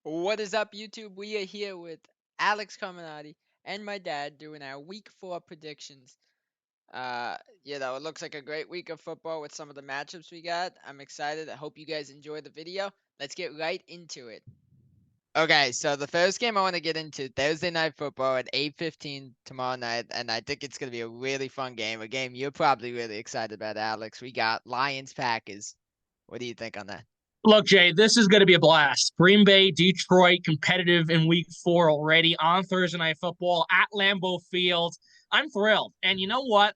What is up, YouTube? We are here with Alex Carmenaty and my dad doing our week 4 predictions. It looks like a great week of football with some of the matchups we got. I'm excited. I hope you guys enjoy the video. Let's get right into it. Okay, so the first game I want to get into Thursday night football at 8:15 tomorrow night, and I think it's going to be a really fun game. A game you're probably really excited about, Alex. We got Lions Packers. What do you think on that? Look, Jay, this is going to be a blast. Green Bay, Detroit, competitive in week 4 already on Thursday Night Football at Lambeau Field. I'm thrilled. And you know what?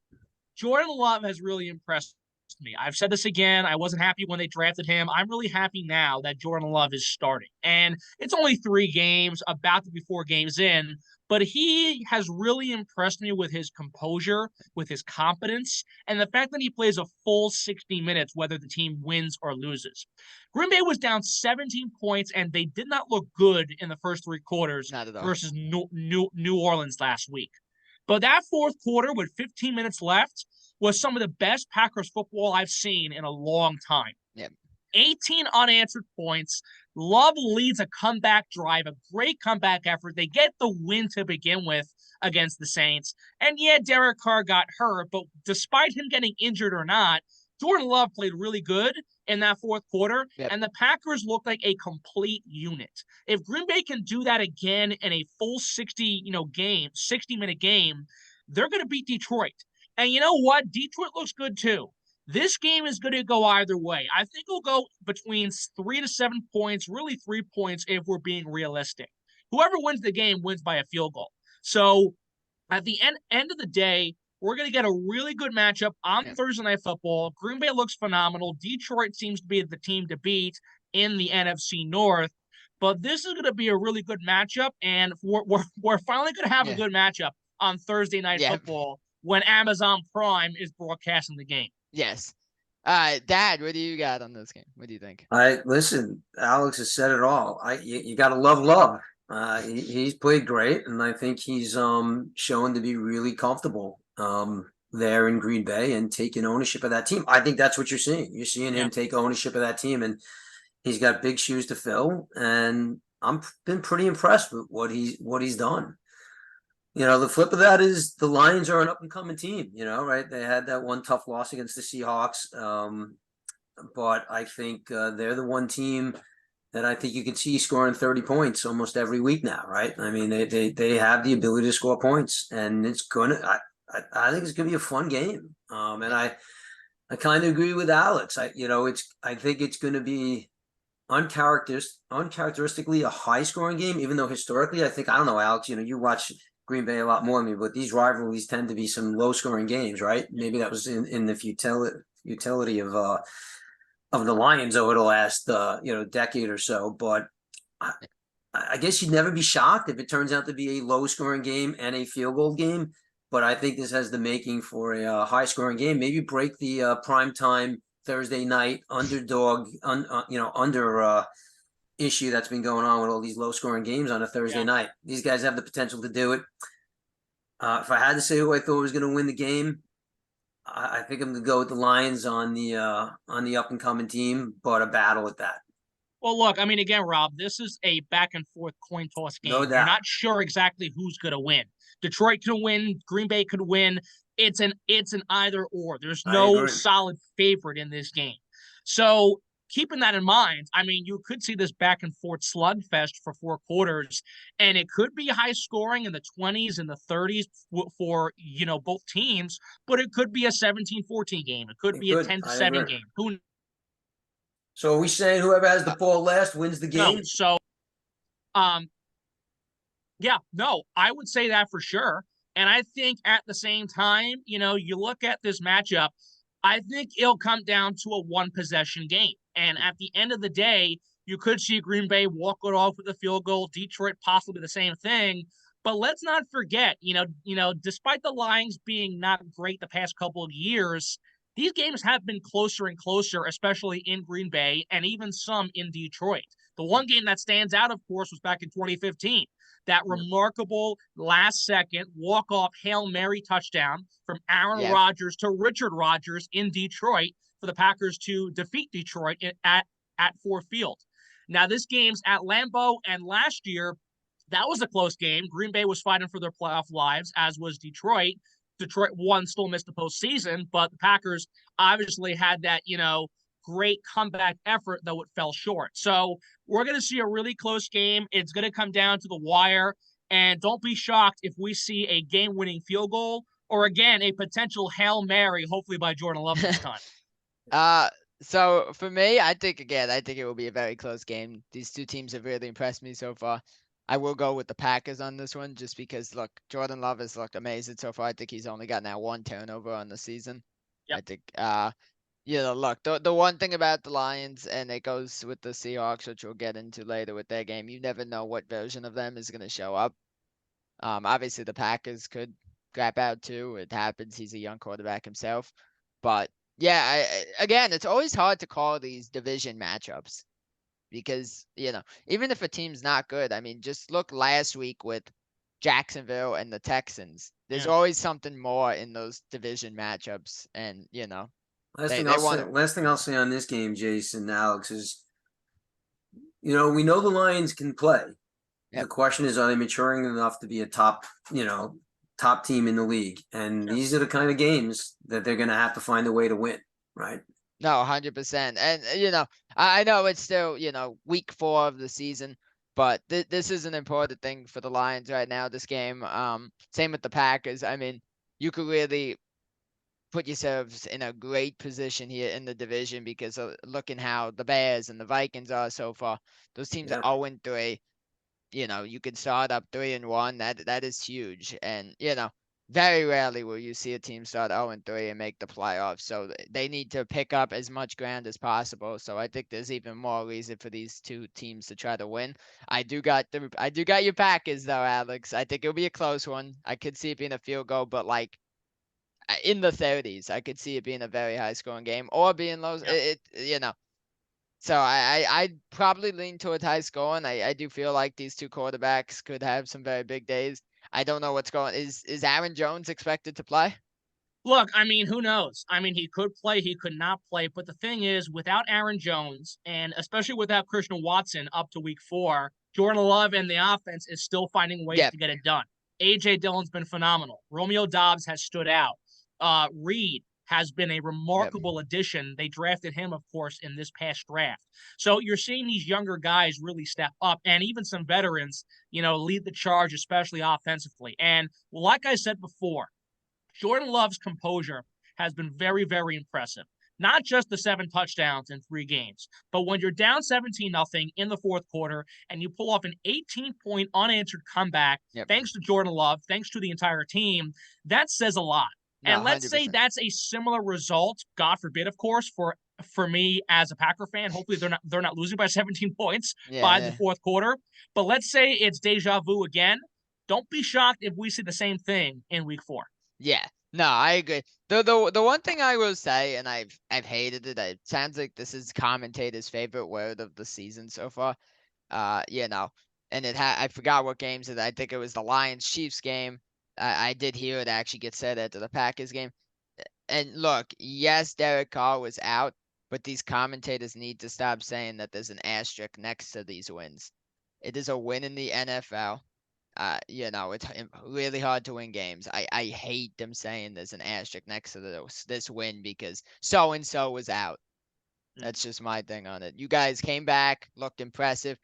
Jordan Love has really impressed me. I've said this again. I wasn't happy when they drafted him. I'm really happy now that Jordan Love is starting. And it's only 3 games, about to be 4 games in, but he has really impressed me with his composure, with his competence, and the fact that he plays a full 60 minutes, whether the team wins or loses. Green Bay was down 17 points, and they did not look good in the first 3 quarters Not at all. versus New Orleans last week. But that fourth quarter with 15 minutes left was some of the best Packers football I've seen in a long time. Yeah. 18 unanswered points. Love leads a comeback drive, a great comeback effort. They get the win to begin with against the Saints. And yeah, Derek Carr got hurt, but despite him getting injured or not, Jordan Love played really good in that fourth quarter, Yep. and the Packers looked like a complete unit. If Green Bay can do that again in a full 60-minute game, they're going to beat Detroit. And you know what? Detroit looks good too. This game is going to go either way. I think it'll go between 3 to 7 points, really 3 points if we're being realistic. Whoever wins the game wins by a field goal. So at the end of the day, we're going to get a really good matchup on Yeah. Thursday Night Football. Green Bay looks phenomenal. Detroit seems to be the team to beat in the NFC North. But this is going to be a really good matchup, and we're finally going to have a Yeah. good matchup on Thursday Night Yeah. Football when Amazon Prime is broadcasting the game. Yes. Dad, what do you got on this game? What do you think? I listen. Alex has said it all. You got to love Love. He's played great, and I think he's shown to be really comfortable there in Green Bay and taking ownership of that team. I think that's what you're seeing. You're seeing Yeah. him take ownership of that team, and he's got big shoes to fill. And I'm been pretty impressed with what he's done. The flip of that is the Lions are an up and coming team. Right? They had that one tough loss against the Seahawks. But I think they're the one team that I think you can see scoring 30 points almost every week now, right? I mean, they have the ability to score points, and it's I think it's gonna be a fun game. And I kind of agree with Alex. I think it's gonna be uncharacteristically a high scoring game, even though historically, I don't know, Alex, you watch Green Bay a lot more than me, but these rivalries tend to be some low scoring games, right? Maybe that was in the futility of the Lions over the last decade or so. But I guess you'd never be shocked if it turns out to be a low scoring game and a field goal game. But I think this has the making for a high scoring game. Maybe break the prime time Thursday night underdog under issue that's been going on with all these low scoring games on a Thursday night. These guys have the potential to do it. If I had to say who I thought was going to win the game, I think I'm gonna go with the Lions on the up and coming team, but a battle at that. Well, look, I mean, again, Rob, this is a back and forth coin toss game. No You're doubt. not sure exactly who's going to win. Detroit could win. Green Bay could win. It's an either or. There's I no agree. solid favorite in this game. So keeping that in mind, I mean, you could see this back and forth slugfest for 4 quarters, and it could be high scoring in the 20s and the 30s for both teams, but it could be a 17-14 game. It could be a 10-7 game. Who So are we saying whoever has the ball last wins the game? knows? So, um, yeah, no, I would say that for sure. And I think at the same time, you look at this matchup, I think it'll come down to a one possession game. And at the end of the day, you could see Green Bay walk it off with a field goal, Detroit possibly the same thing. But let's not forget, despite the Lions being not great the past couple of years, these games have been closer and closer, especially in Green Bay and even some in Detroit. The one game that stands out, of course, was back in 2015. That remarkable last second walk-off Hail Mary touchdown from Aaron Rodgers to Richard Rodgers in Detroit for the Packers to defeat Detroit at Ford Field. Now, this game's at Lambeau, and last year, that was a close game. Green Bay was fighting for their playoff lives, as was Detroit. Detroit won, still missed the postseason, but the Packers obviously had that, great comeback effort, though it fell short. So we're going to see a really close game. It's going to come down to the wire. And don't be shocked if we see a game winning field goal or, again, a potential Hail Mary, hopefully by Jordan Love this time. Uh, so for me, I think it will be a very close game. These two teams have really impressed me so far. I will go with the Packers on this one just because look, Jordan Love has looked amazing so far. I think he's only got now one turnover on the season. Yep. I think look, the one thing about the Lions, and it goes with the Seahawks, which we'll get into later with their game, you never know what version of them is gonna show up. Obviously the Packers could grab out too. It happens. He's a young quarterback himself. But yeah, again, it's always hard to call these division matchups because, even if a team's not good, I mean, just look last week with Jacksonville and the Texans. There's Yeah. always something more in those division matchups, and Last thing they I'll want say, to. last thing I'll say on this game, Jason, Alex, is we know the Lions can play. The Yep. question is, are they maturing enough to be a top team in the league? And Sure. these are the kind of games that they're going to have to find a way to win, right? No, 100%. And I know it's still week 4 of the season, but this is an important thing for the Lions right now. This game, same with the Packers. I mean, you could really put yourselves in a great position here in the division because looking how the Bears and the Vikings are so far, those teams are Yeah. 0-3. You can start up 3-1. That is huge, and very rarely will you see a team start 0-3 and make the playoffs. So they need to pick up as much ground as possible. So I think there's even more reason for these two teams to try to win. I do got your Packers though, Alex. I think it'll be a close one. I could see it being a field goal, but like in the 30s, I could see it being a very high scoring game or being low. Yeah. So I'd probably lean towards high scoring. I do feel like these two quarterbacks could have some very big days. I don't know what's going. Is Aaron Jones expected to play? Look, I mean, who knows? I mean, he could play, he could not play. But the thing is, without Aaron Jones, and especially without Christian Watson up to week 4, Jordan Love and the offense is still finding ways Yep. to get it done. A.J. Dillon's been phenomenal. Romeo Dobbs has stood out. Reed has been a Yep. remarkable addition. They drafted him, of course, in this past draft. So you're seeing these younger guys really step up, and even some veterans, lead the charge, especially offensively. And like I said before, Jordan Love's composure has been very, very impressive. Not just the 7 touchdowns in 3 games, but when you're down 17-0 in the fourth quarter and you pull off an 18-point unanswered comeback, Yep. thanks to Jordan Love, thanks to the entire team, that says a lot. No, And let's say 100%. that's a similar result, God forbid, of course, for me as a Packer fan. Hopefully they're not losing by 17 points by the Yeah. fourth quarter. But let's say it's deja vu again. Don't be shocked if we see the same thing in week 4. Yeah. No, I agree. The one thing I will say, and I've hated it. It sounds like this is commentator's favorite word of the season so far. And I forgot what games it. I think it was the Lions Chiefs game. I did hear it actually get said after the Packers game. And look, yes, Derek Carr was out, but these commentators need to stop saying that there's an asterisk next to these wins. It is a win in the NFL. It's really hard to win games. I hate them saying there's an asterisk next to this win because so and so was out. That's just my thing on it. You guys came back, looked impressive.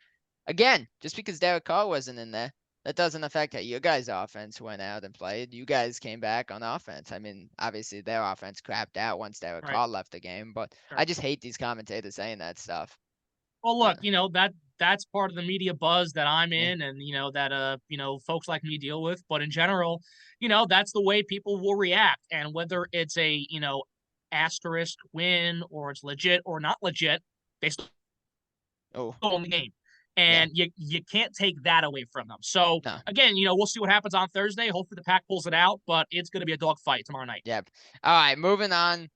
Again, just because Derek Carr wasn't in there, that doesn't affect how your guys' offense went out and played. You guys came back on offense. I mean, obviously their offense crapped out once Derek Right. Carr left the game, but Sure. I just hate these commentators saying that stuff. Well, Yeah. look, that's part of the media buzz that I'm in, and that folks like me deal with. But in general, that's the way people will react, and whether it's a asterisk win or it's legit or not legit, they still Oh, own the game, yeah. and you can't take that away from them. So No. again, we'll see what happens on Thursday. Hopefully the Pack pulls it out, but it's going to be a dogfight tomorrow night. Yep. All right, moving on.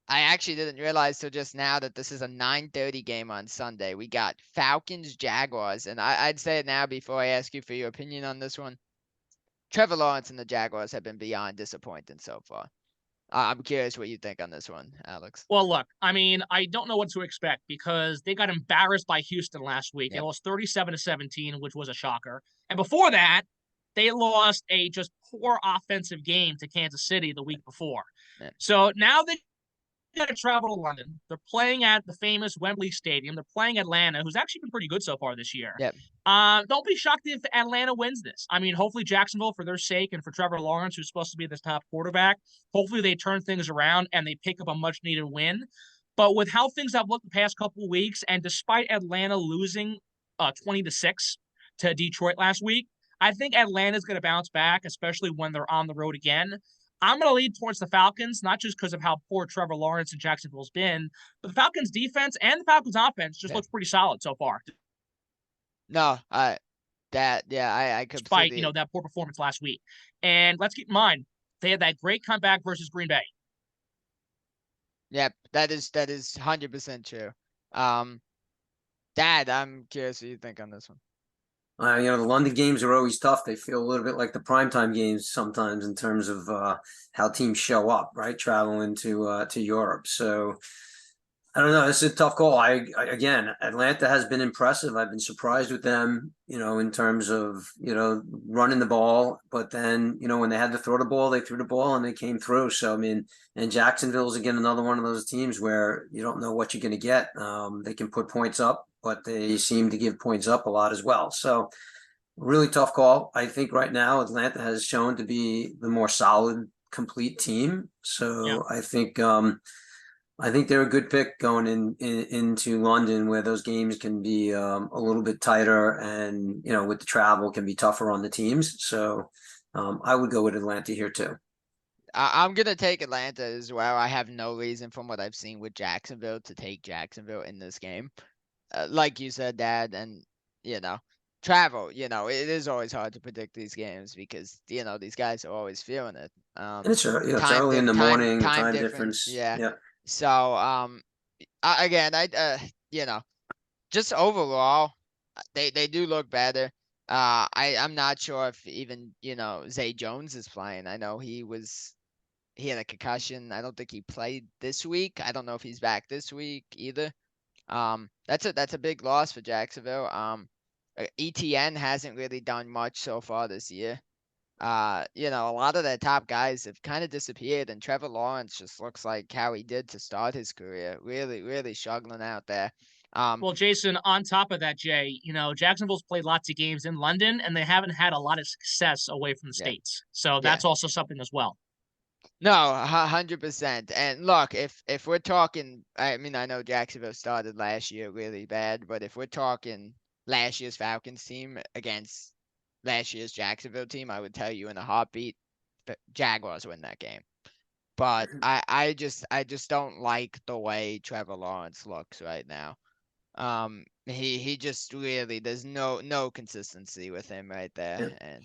I actually didn't realize till just now that this is a 9:30 game on Sunday. We got Falcons Jaguars, and I'd say it now before I ask you for your opinion on this one. Trevor Lawrence and the Jaguars have been beyond disappointing so far. I'm curious what you think on this one, Alex. Well, look, I mean, I don't know what to expect because they got embarrassed by Houston last week. They Yep. lost 37-17, which was a shocker. And before that, they lost a just poor offensive game to Kansas City the week before. Yeah. So now they got to travel to London. They're playing at the famous Wembley Stadium. They're playing Atlanta, who's actually been pretty good so far this year. Yep. Don't be shocked if Atlanta wins this. I mean, hopefully Jacksonville, for their sake, and for Trevor Lawrence, who's supposed to be this top quarterback, hopefully they turn things around and they pick up a much needed win. But with how things have looked the past couple of weeks, and despite Atlanta losing 20-6 to Detroit last week, I think Atlanta's going to bounce back, especially when they're on the road again. I'm going to lead towards the Falcons, not just because of how poor Trevor Lawrence and Jacksonville's been, but the Falcons' defense and the Falcons' offense just Yeah. looks pretty solid so far. No, I Despite completely. that poor performance last week. And let's keep in mind they had that great comeback versus Green Bay. Yep, that is 100% true. Dad, I'm curious what you think on this one. The London games are always tough. They feel a little bit like the primetime games sometimes in terms of how teams show up, right? Traveling to Europe. So I don't know. It's a tough call. Again, Atlanta has been impressive. I've been surprised with them, in terms of, running the ball. But then, when they had to throw the ball, they threw the ball and they came through. So, I mean, and Jacksonville's again another one of those teams where you don't know what you're going to get. They can put points up, but they seem to give points up a lot as well. So, really tough call. I think right now Atlanta has shown to be the more solid, complete team. Yeah. So I think they're a good pick going into London, where those games can be a little bit tighter, and with the travel can be tougher on the teams. So I would go with Atlanta here too. I'm gonna take Atlanta as well. I have no reason from what I've seen with Jacksonville to take Jacksonville in this game. Like you said, Dad, and travel. It is always hard to predict these games because these guys are always feeling it. And it's early in the morning, Time time difference. difference. Yeah. Yeah. So again, just overall, they do look better. I'm not sure if even Zay Jones is playing. I know he had a concussion. I don't think he played this week. I don't know if he's back this week either. That's a big loss for Jacksonville. ETN hasn't really done much so far this year. A lot of their top guys have kind of disappeared, and Trevor Lawrence just looks like how he did to start his career. Really, really struggling out there. Well, Jason, on top of that, Jay, Jacksonville's played lots of games in London, and they haven't had a lot of success away from the Yeah, States. So yeah. that's also something as well. No, 100%. And look, if we're talking, I mean, I know Jacksonville started last year really bad, but if we're talking last year's Falcons team against last year's Jacksonville team, I would tell you in a heartbeat, Jaguars win that game. But I just don't like the way Trevor Lawrence looks right now. He just really, there's no consistency with him right there, Yeah. and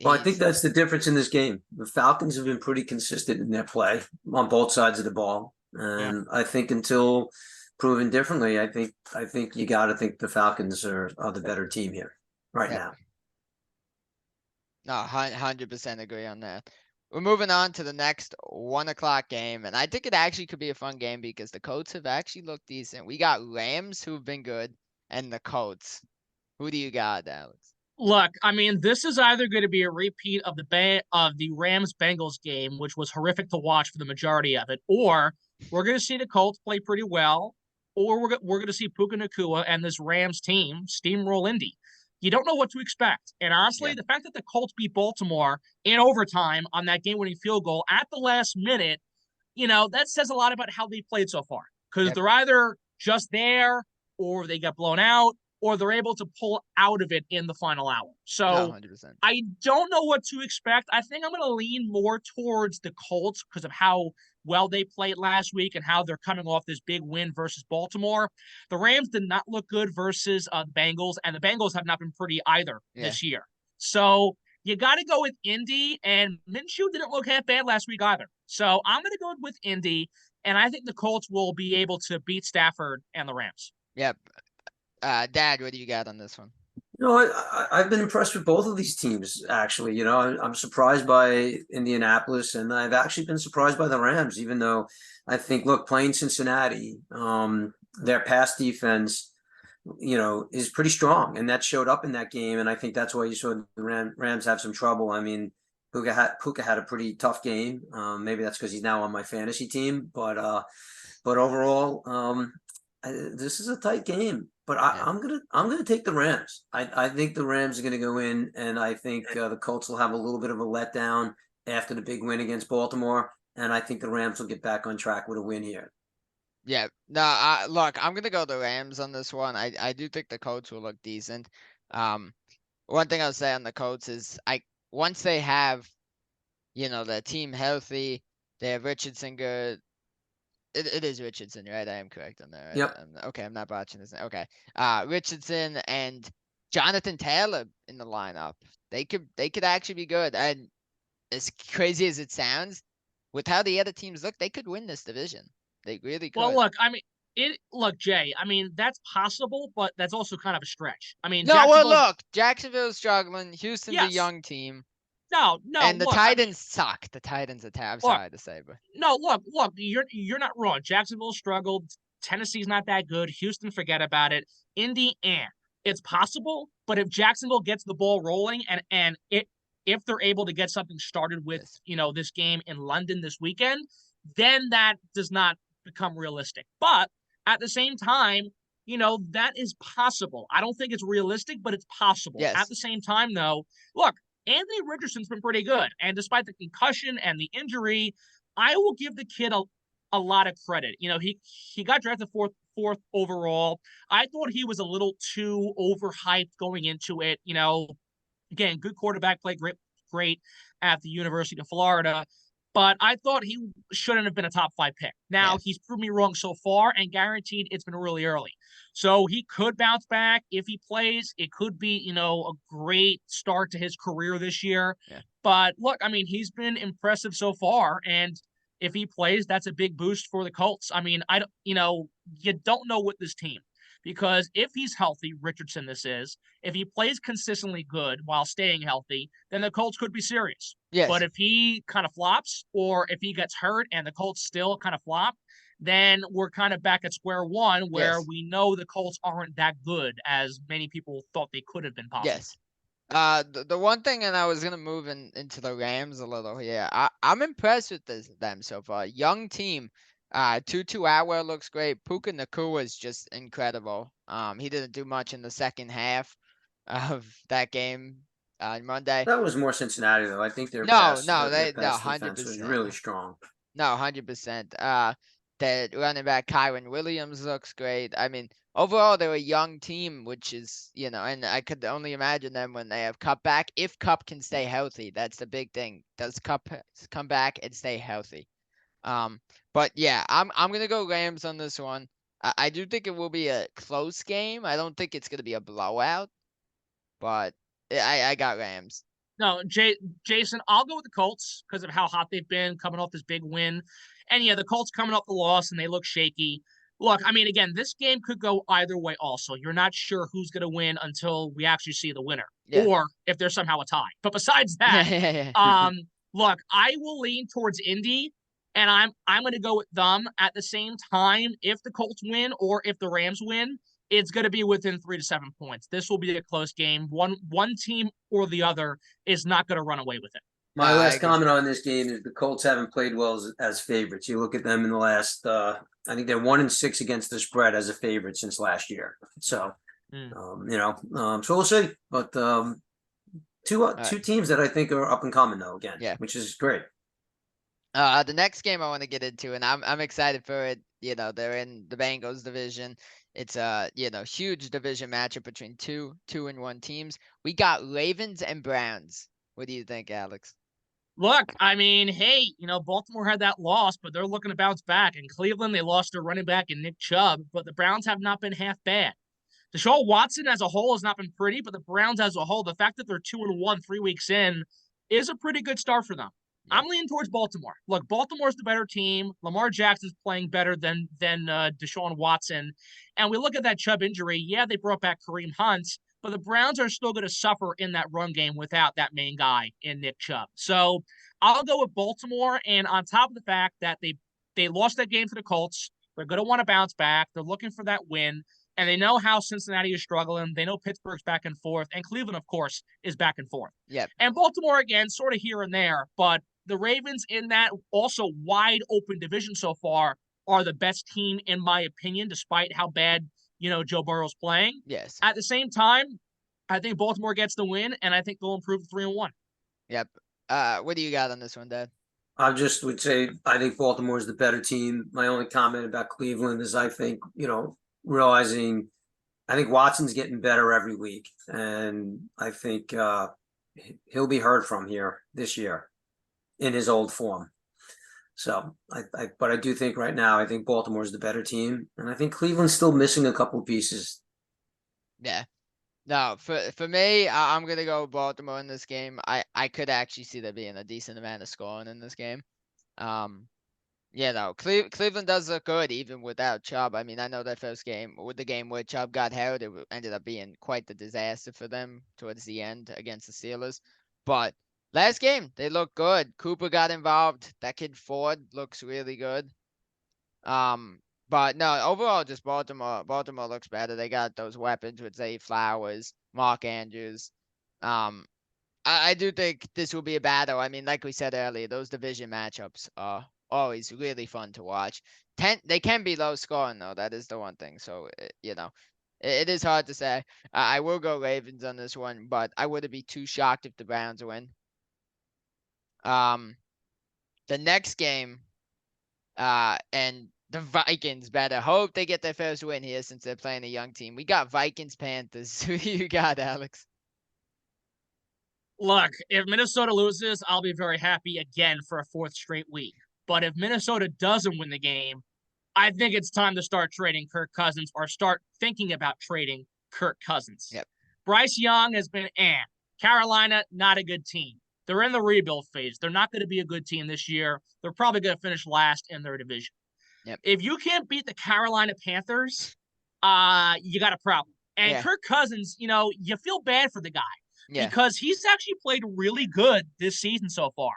Well, I think he's that's the difference in this game. The Falcons have been pretty consistent in their play on both sides of the ball, Yeah. and I think until proven differently, I think you got to think the Falcons are the better team here right yep. now. No, 100% agree on that. We're moving on to the next 1 o'clock game, and I think it actually could be a fun game because the Colts have actually looked decent. We got Rams who've been good, and the Colts. Who do you got, Alex? Look, I mean, this is either going to be a repeat of the Rams Bengals game, which was horrific to watch for the majority of it, or we're going to see the Colts play pretty well, or we're going to see Puka Nacua and this Rams team steamroll Indy. You don't know what to expect. And honestly, Yeah. the fact that the Colts beat Baltimore in overtime on that game-winning field goal at the last minute, that says a lot about how they played so far. Because Yep. they're either just there, or they got blown out, or they're able to pull out of it in the final hour. No, So 100%. I don't know what to expect. I think I'm going to lean more towards the Colts because of how well they played last week and how they're coming off this big win versus Baltimore. The Rams did not look good versus the Bengals, and the Bengals have not been pretty either this year. So you got to go with Indy, and Minshew didn't look half bad last week either. So I'm going to go with Indy, and I think the Colts will be able to beat Stafford and the Rams. Yep. Dad, what do you got on this one? I've been impressed with both of these teams, actually. I'm surprised by Indianapolis, and I've actually been surprised by the Rams, even though I think, look, playing Cincinnati, their pass defense, is pretty strong, and that showed up in that game. And I think that's why you saw the Rams have some trouble. I mean, Puka had a pretty tough game. Maybe that's because he's now on my fantasy team, but overall, this is a tight game. But Yeah. I'm gonna take the Rams. I think the Rams are gonna go in, and I think the Colts will have a little bit of a letdown after the big win against Baltimore, and I think the Rams will get back on track with a win here. Yeah. No, look, I'm gonna go the Rams on this one. I do think the Colts will look decent. Um, One thing I'll say on the Colts is once they have, the team healthy, they have Richardson good. It is Richardson, right? I am correct on that, right? Yep. Okay, I'm not botching this. Okay. Richardson and Jonathan Taylor in the lineup. They could actually be good. And as crazy as it sounds, with how the other teams look, they could win this division. They really Well, could. look, I mean, look, Jay, I mean, that's possible, but that's also kind of a stretch. I mean, No, well, Jacksonville's, look, Jacksonville's struggling. Houston's a yes. young team, No, no, and the look, I mean, Titans suck. The Titans are I'm look, sorry to say, but no, look, you're not wrong. Jacksonville struggled. Tennessee's not that good. Houston, forget about it. Indy, it's possible, but if Jacksonville gets the ball rolling and if they're able to get something started with, yes, this game in London this weekend, then that does not become realistic. But at the same time, that is possible. I don't think it's realistic, but it's possible. At yes, the same time, though, look, Anthony Richardson's been pretty good. And despite the concussion and the injury, I will give the kid a lot of credit. He got drafted fourth overall. I thought he was a little too overhyped going into it. Again, good quarterback, played great at the University of Florida. But I thought he shouldn't have been a top 5 pick. Now yes, he's proved me wrong so far, and guaranteed it's been really early. So he could bounce back if he plays. It could be, a great start to his career this year. yeah, But look, I mean, he's been impressive so far, and if he plays, that's a big boost for the Colts. I mean, I don't, you don't know with this team because if he's healthy, Richardson, this is, if he plays consistently good while staying healthy, then the Colts could be serious. But yes, if he kind of flops or if he gets hurt and the Colts still kind of flop, then we're kind of back at square one where yes, we know the Colts aren't that good as many people thought they could have been possibly. yes. The one thing, and I was gonna move into the Rams a little here. I'm impressed with them so far. Young team. Tutu Atwell looks great. Puka Nakua is just incredible. He didn't do much in the second half of that game on Monday. That was more Cincinnati, though. I think No, no, their no, pass hundred defense was percent. really strong. No, 100%. The running back Kyron Williams looks great. I mean, overall they're a young team, which is, and I could only imagine them when they have Cup back. If Cup can stay healthy, that's the big thing. Does Cup come back and stay healthy? But yeah, I'm gonna go Rams on this one. I do think it will be a close game. I don't think it's gonna be a blowout, but I got Rams. No, Jason, I'll go with the Colts because of how hot they've been coming off this big win. And yeah, the Colts coming off the loss and they look shaky. Look, I mean, again, this game could go either way also. You're not sure who's going to win until we actually see the winner Yeah. or if there's somehow a tie. But besides Yeah, that, yeah, yeah. look, I will lean towards Indy and I'm going to go with them. At the same time, if the Colts win or if the Rams win, it's going to be within 3 to 7 points. This will be a close game. One team or the other is not going to run away with it. No, My I last agree. comment on this game is the Colts haven't played well as favorites. You look at them in the last, I think they're 1-6 against the spread as a favorite since last year. So, Mm. so we'll see. But two All right. teams that I think are up and coming though again, Yeah. which is great. The next game I want to get into, and I'm excited for it. They're in the Bengals division. It's a huge division matchup between two 2-1 teams. We got Ravens and Browns. What do you think, Alex? Look, I mean, hey, Baltimore had that loss, but they're looking to bounce back. In Cleveland, they lost their running back in Nick Chubb, but the Browns have not been half bad. Deshaun Watson as a whole has not been pretty, but the Browns as a whole, the fact that they're 2-1 3 weeks in is a pretty good start for them. Yeah. I'm leaning towards Baltimore. Look, Baltimore's the better team. Lamar Jackson's playing better than Deshaun Watson. And we look at that Chubb injury. Yeah, they brought back Kareem Hunt, but the Browns are still going to suffer in that run game without that main guy in Nick Chubb. So I'll go with Baltimore. And on top of the fact that they lost that game to the Colts, they're going to want to bounce back. They're looking for that win. And they know how Cincinnati is struggling. They know Pittsburgh's back and forth. And Cleveland, of course, is back and forth. Yep. And Baltimore, again, sort of here and there. But the Ravens in that also wide open division so far are the best team, in my opinion, despite how bad, Joe Burrow's playing. Yes. At the same time, I think Baltimore gets the win, and I think they'll improve to 3-1. Yep. What do you got on this one, Dad? I just would say I think Baltimore is the better team. My only comment about Cleveland is I think, realizing I think Watson's getting better every week, and I think he'll be heard from here this year in his old form. So but I do think right now I think Baltimore is the better team, and I think Cleveland's still missing a couple pieces. Yeah. No, for me, I'm gonna go Baltimore in this game. I could actually see there being a decent amount of scoring in this game. Cleveland does look good even without Chubb. I mean, I know that first game, with the game where Chubb got hurt, it ended up being quite the disaster for them towards the end against the Steelers. But last game, they looked good. Cooper got involved. That kid Ford looks really good. But no, overall, just Baltimore. Baltimore looks better. They got those weapons with Zay Flowers, Mark Andrews. I do think this will be a battle. I mean, like we said earlier, those division matchups are always really fun to watch. They can be low scoring though. That is the one thing. So it is hard to say. I will go Ravens on this one, but I wouldn't be too shocked if the Browns win. The next game, and the Vikings better hope they get their first win here since they're playing a young team. We got Vikings Panthers. Who you got, Alex? Look, if Minnesota loses, I'll be very happy again for a fourth straight week. But if Minnesota doesn't win the game, I think it's time to start trading Kirk Cousins or start thinking about trading Kirk Cousins. Yep. Bryce Young has been Carolina, not a good team. They're in the rebuild phase. They're not going to be a good team this year. They're probably going to finish last in their division. Yep. If you can't beat the Carolina Panthers, you got a problem. And Kirk Cousins, you feel bad for the guy because he's actually played really good this season so far.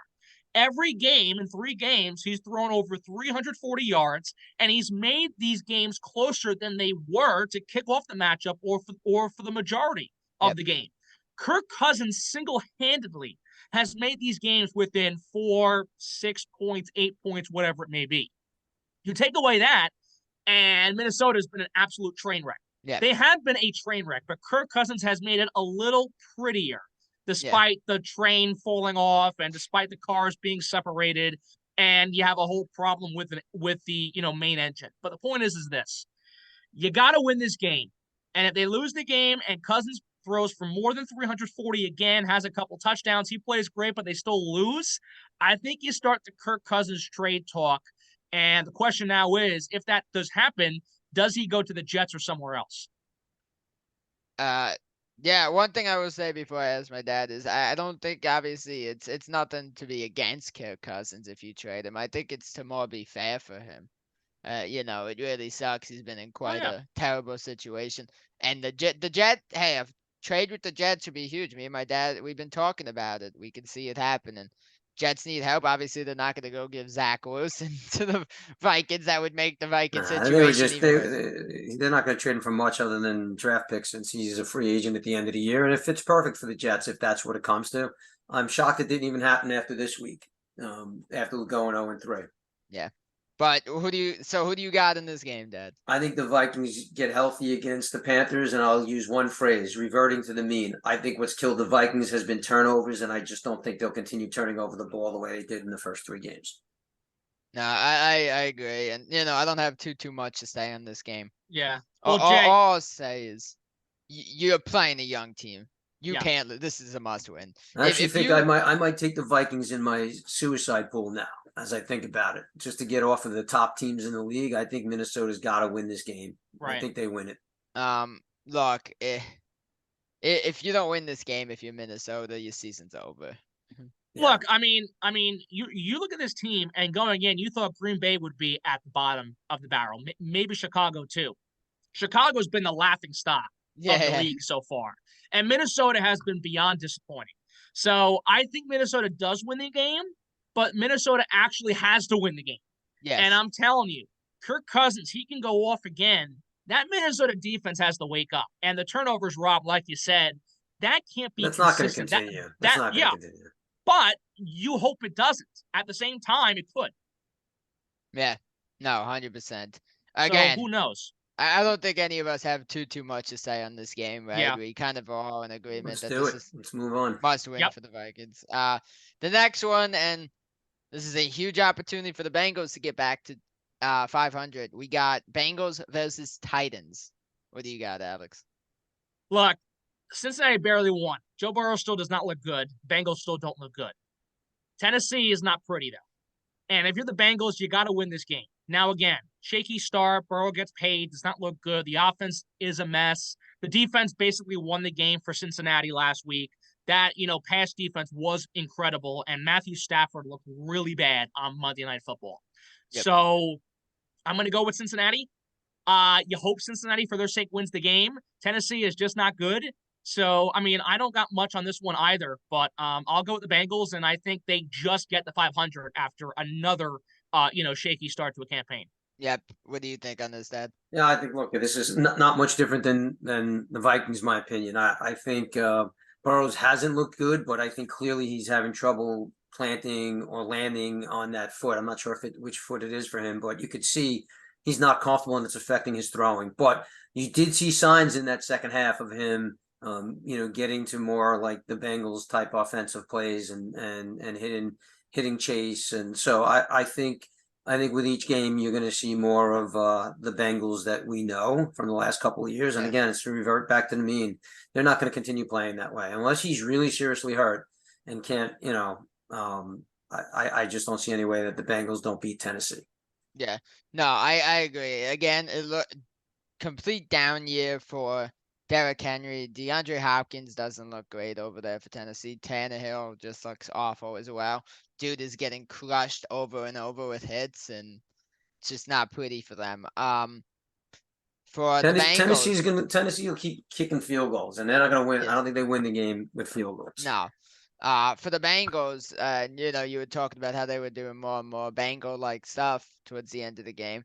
Every game in 3 games, he's thrown over 340 yards, and he's made these games closer than they were to kick off the matchup or for the majority of the game. Kirk Cousins single-handedly has made these games within 4, 6 points, 8 points, whatever it may be. You take away that, and Minnesota's been an absolute train wreck. Yeah. They have been a train wreck, but Kirk Cousins has made it a little prettier despite the train falling off and despite the cars being separated, and you have a whole problem with the main engine. But the point is this. You got to win this game. And if they lose the game and Cousins throws for more than 340 again, has a couple touchdowns, he plays great, but they still lose, I think you start the Kirk Cousins trade talk. And the question now is, if that does happen, does he go to the Jets or somewhere else? One thing I will say before I ask my dad is I don't think obviously it's nothing to be against Kirk Cousins if you trade him. I think it's to more be fair for him. It really sucks. He's been in quite a terrible situation. And the Jet, hey, a trade with the Jets would be huge. Me and my dad, we've been talking about it. We can see it happening. Jets need help. Obviously, they're not going to go give Zach Wilson to the Vikings. That would make the Vikings situation they're not going to trade him for much other than draft picks since he's a free agent at the end of the year. And it fits perfect for the Jets if that's what it comes to. I'm shocked it didn't even happen after this week, after going 0-3. Yeah. But who do you got in this game, Dad? I think the Vikings get healthy against the Panthers, and I'll use one phrase, reverting to the mean. I think what's killed the Vikings has been turnovers, and I just don't think they'll continue turning over the ball the way they did in the first 3 games. No, I agree. And, I don't have too much to say on this game. Yeah. Well, all I'll say is you're playing a young team. You can't. This is a must win. I actually think I might take the Vikings in my suicide pool now, as I think about it, just to get off of the top teams in the league. I think Minnesota's got to win this game. Right. I think they win it. Look, if you don't win this game, if you're Minnesota, your season's over. Yeah. Look, I mean, you look at this team and going again. You thought Green Bay would be at the bottom of the barrel, maybe Chicago too. Chicago's been the laughing stock Yeah, of the yeah, league so far. And Minnesota has been beyond disappointing. So I think Minnesota does win the game, but Minnesota actually has to win the game. And yes, I'm telling you, Kirk Cousins, he can go off again. That Minnesota defense has to wake up. And the turnovers, Rob, like you said, that can't be That's not going to consistent. continue. That's That not going to yeah, continue. but you hope it doesn't. At the same time, it could. yeah. No, 100%. So Again, who knows? I don't think any of us have too much to say on this game, right? Yeah. We kind of are all in agreement Let's that do this it. is Let's move on. must win Yep. for the Vikings. The next one, and this is a huge opportunity for the Bengals to get back to 500. We got Bengals versus Titans. What do you got, Alex? Look, Cincinnati barely won. Joe Burrow still does not look good. Bengals still don't look good. Tennessee is not pretty, though. And if you're the Bengals, you got to win this game. Now, again, shaky start. Burrow gets paid. Does not look good. The offense is a mess. The defense basically won the game for Cincinnati last week. That, pass defense was incredible. And Matthew Stafford looked really bad on Monday Night Football. Yep. So I'm going to go with Cincinnati. You hope Cincinnati, for their sake, wins the game. Tennessee is just not good. So, I mean, I don't got much on this one either, but I'll go with the Bengals, and I think they just get the 500 after another, shaky start to a campaign. Yep. What do you think on this, Dad? Yeah, I think, look, this is not much different than the Vikings, in my opinion. I think Burrows hasn't looked good, but I think clearly he's having trouble planting or landing on that foot. I'm not sure which foot it is for him, but you could see he's not comfortable and it's affecting his throwing. But you did see signs in that second half of him, getting to more like the Bengals type offensive plays and hitting Chase. And so I think with each game you're going to see more of the Bengals that we know from the last couple of years. And Yeah. again, it's to revert back to the mean. They're not going to continue playing that way unless he's really seriously hurt and can't. I just don't see any way that the Bengals don't beat Tennessee. Yeah. No, I agree. Again, it look complete down year for Derrick Henry. DeAndre Hopkins doesn't look great over there for Tennessee. Tannehill just looks awful as well. Dude is getting crushed over and over with hits, and it's just not pretty for them. For the Bengals, Tennessee will keep kicking field goals, and they're not going to win. I yes, don't think they win the game with field goals. no. For the Bengals, you were talking about how they were doing more and more Bengal-like stuff towards the end of the game.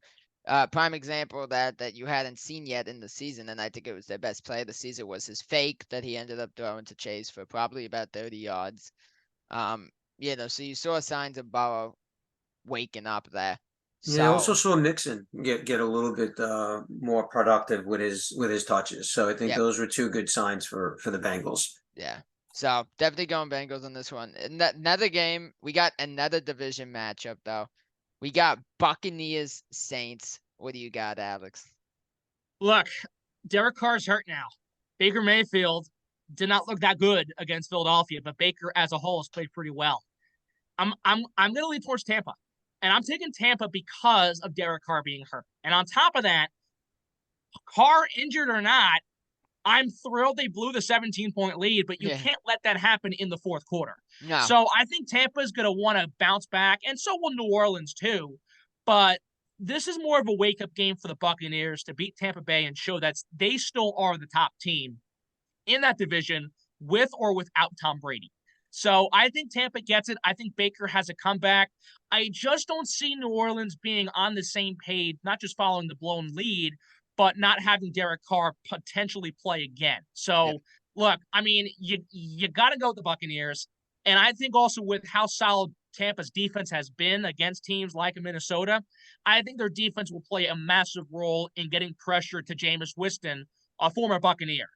Prime example of that you hadn't seen yet in the season, and I think it was their best play of the season, was his fake that he ended up throwing to Chase for probably about 30 yards. So you saw signs of Burrow waking up there. Yeah, I also So, saw Mixon get a little bit more productive with his touches. So I think yeah, those were two good signs for the Bengals. yeah. So definitely going Bengals on this one. Another game, we got another division matchup though. We got Buccaneers Saints. What do you got, Alex? Look, Derek Carr's hurt now. Baker Mayfield did not look that good against Philadelphia, but Baker as a whole has played pretty well. I'm gonna lean towards Tampa. And I'm taking Tampa because of Derek Carr being hurt. And on top of that, Carr injured or not, I'm thrilled they blew the 17-point lead, but you Yeah. can't let that happen in the fourth quarter. No. So I think Tampa is going to want to bounce back, and so will New Orleans too. But this is more of a wake-up game for the Buccaneers to beat Tampa Bay and show that they still are the top team in that division with or without Tom Brady. So I think Tampa gets it. I think Baker has a comeback. I just don't see New Orleans being on the same page, not just following the blown lead, but not having Derek Carr potentially play again. So Yep. look, I mean, you got to go with the Buccaneers. And I think also with how solid Tampa's defense has been against teams like Minnesota, I think their defense will play a massive role in getting pressure to Jameis Winston, a former Buccaneer.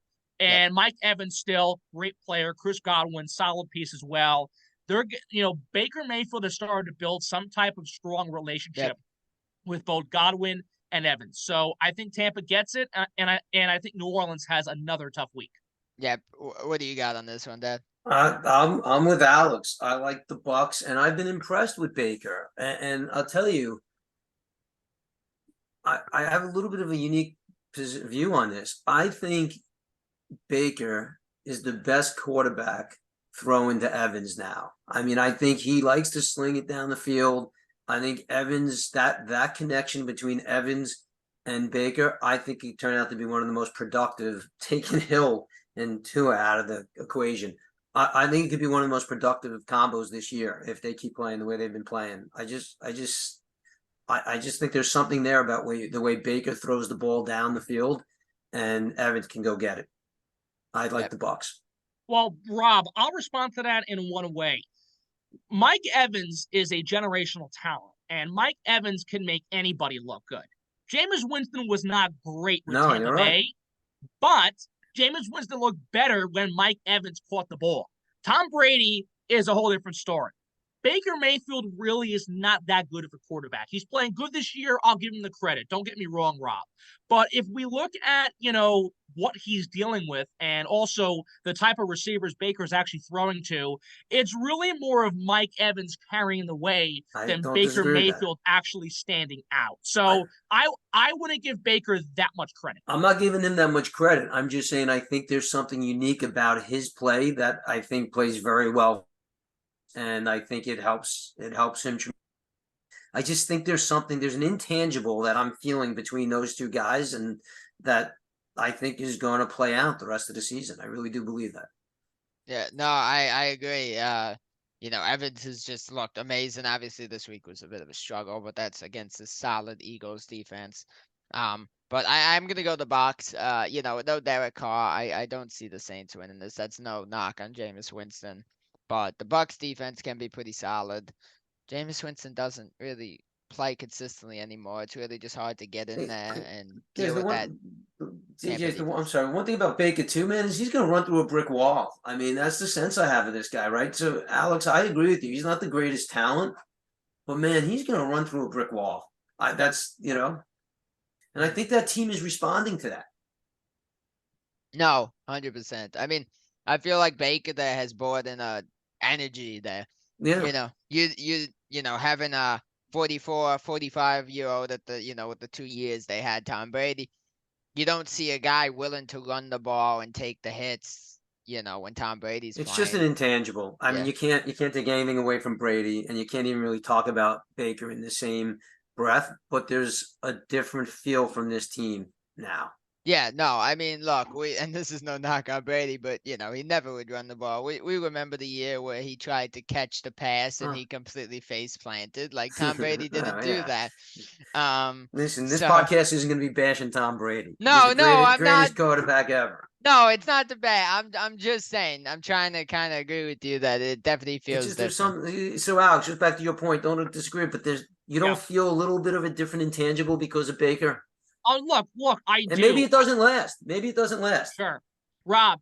Yep. And Mike Evans still great player. Chris Godwin, solid piece as well. Baker Mayfield has started to build some type of strong relationship Yep. with both Godwin and Evans. So I think Tampa gets it, and I think New Orleans has another tough week. Yep. What do you got on this one, Dad? I'm with Alex. I like the Bucks, and I've been impressed with Baker. And I'll tell you, I have a little bit of a unique view on this. I think Baker is the best quarterback throwing to Evans now. I mean, I think he likes to sling it down the field. I think Evans, that connection between Evans and Baker, I think he turned out to be one of the most productive, taking Hill and Tua out of the equation. I think it could be one of the most productive combos this year if they keep playing the way they've been playing. I just think there's something there about the way Baker throws the ball down the field, and Evans can go get it. I like Yep. the Bucks. Well, Rob, I'll respond to that in one way. Mike Evans is a generational talent, and Mike Evans can make anybody look good. Jameis Winston was not great with No, Tampa you're right. Bay, but Jameis Winston looked better when Mike Evans caught the ball. Tom Brady is a whole different story. Baker Mayfield really is not that good of a quarterback. He's playing good this year. I'll give him the credit. Don't get me wrong, Rob. But if we look at, what he's dealing with and also the type of receivers Baker's actually throwing to, it's really more of Mike Evans carrying the way I than don't Baker disagree with that. Mayfield actually standing out. I, So I wouldn't give Baker that much credit. I'm not giving him that much credit. I'm just saying I think there's something unique about his play that I think plays very well, and I think it helps him. I just think there's an intangible that I'm feeling between those two guys, and that I think is going to play out the rest of the season. I really do believe that. Yeah, no, I agree. Evans has just looked amazing. Obviously, this week was a bit of a struggle, but that's against a solid Eagles defense. But I'm gonna go the Bucks. No Derek Carr. I don't see the Saints winning this. That's no knock on Jameis Winston, but the Bucks defense can be pretty solid. Jameis Winston doesn't really play consistently anymore. It's really just hard to get in there and There's deal the with that one, Tampa TJ's the one. I'm defense. sorry. One thing about Baker too, man, is he's going to run through a brick wall. I mean, that's the sense I have of this guy, right? So, Alex, I agree with you. He's not the greatest talent, but man, he's going to run through a brick wall. And I Mhm. think that team is responding to that. No, 100%. I mean, I feel like Baker there has brought in a energy there. Yeah, Having a 44, 45-year-old with the 2 years they had Tom Brady, you don't see a guy willing to run the ball and take the hits, when Tom Brady's it's just an playing. intangible. I mean, Yeah. you can't take anything away from Brady, and you can't even really talk about Baker in the same breath. But there's a different feel from this team now. Yeah, no, I mean, look, and this is no knock on Brady, but he never would run the ball. We remember the year where he tried to catch the pass and Huh. he completely face planted. Like Tom Brady didn't Oh, do yeah. that. Listen, this So podcast isn't going to be bashing Tom Brady. He's the no, I'm not. greatest quarterback ever. No, it's not the bad. I'm just saying. I'm trying to kind of agree with you that it definitely It's feels just there's different. some. So Alex, just back to your point. Don't disagree, but you Yeah. don't feel a little bit of a different intangible because of Baker, Oh, look, I and do. maybe it doesn't last. Maybe it doesn't last. Sure. Rob,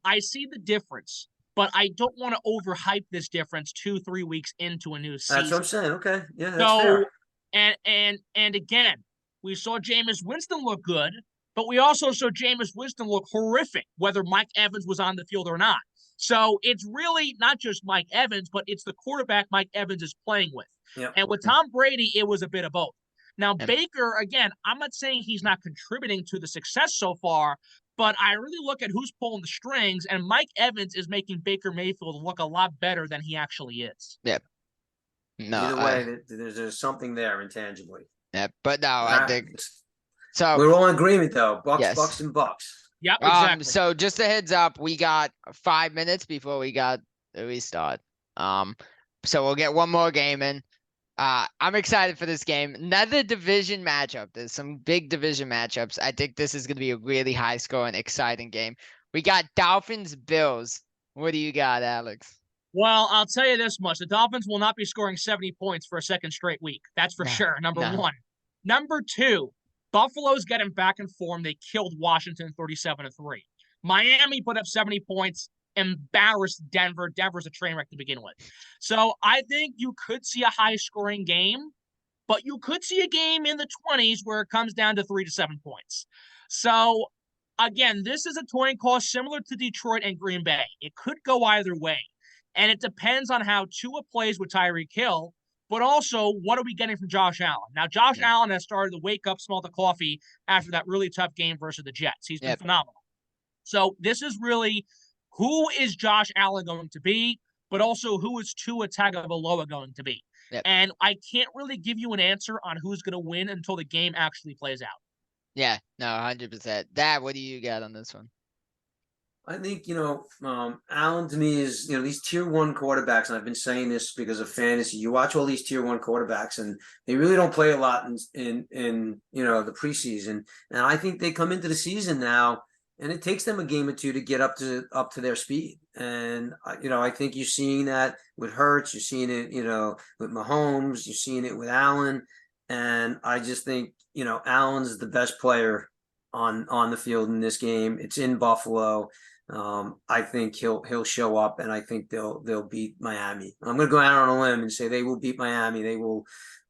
I see the difference, but I don't want to overhype this difference 2-3 weeks into a new That's what I'm season. saying. Okay, yeah, that's So, fair. and again, we saw Jameis Winston look good, but we also saw Jameis Winston look horrific, whether Mike Evans was on the field or not. So it's really not just Mike Evans, but it's the quarterback Mike Evans is playing with. Yeah. And with Tom Brady, it was a bit of both. Now, And Baker, again, I'm not saying he's not contributing to the success so far, but I really look at who's pulling the strings, and Mike Evans is making Baker Mayfield look a lot better than he actually is. yeah, no, Either way, there's something there intangibly. yeah, but no, All I right. think so. We're all in agreement though. Bucks, Yes. and Bucks. Yep, exactly. So just a heads up, we got 5 minutes before we got the restart. So we'll get one more game in. I'm excited for this game. Another division matchup. There's some big division matchups. I think this is going to be a really high scoring, exciting game. We got Dolphins, Bills. What do you got, Alex? Well, I'll tell you this much. The Dolphins will not be scoring 70 points for a second straight week. That's for No, sure, number no. one. Number two, Buffalo's getting back in form. They killed Washington 37-3. Miami put up 70 points, embarrassed Denver. Denver's a train wreck to begin with. So I think you could see a high-scoring game, but you could see a game in the 20s where it comes down to 3 to 7 points. So again, this is a coin toss similar to Detroit and Green Bay. It could go either way. And it depends on how Tua plays with Tyreek Hill, but also what are we getting from Josh Allen? Now, Josh Allen has started to wake up, smell the coffee after that really tough game versus the Jets. He's been phenomenal. So this is really who is Josh Allen going to be, but also who is Tua Tagovailoa going to be. Yep. And I can't really give you an answer on who's going to win until the game actually plays out. Yeah, no, 100%. Dad, what do you got on this one? I think, Allen to me is, these tier one quarterbacks, and I've been saying this because of fantasy. You watch all these tier one quarterbacks, and they really don't play a lot in the preseason. And I think they come into the season now, and it takes them a game or two to get up to their speed. And I think you're seeing that with Hurts, you're seeing it, with Mahomes, you're seeing it with Allen, and I just think Allen's the best player on the field in this game. It's in Buffalo. I think he'll show up, and I think they'll beat Miami. I'm going to go out on a limb and say they will beat Miami. They will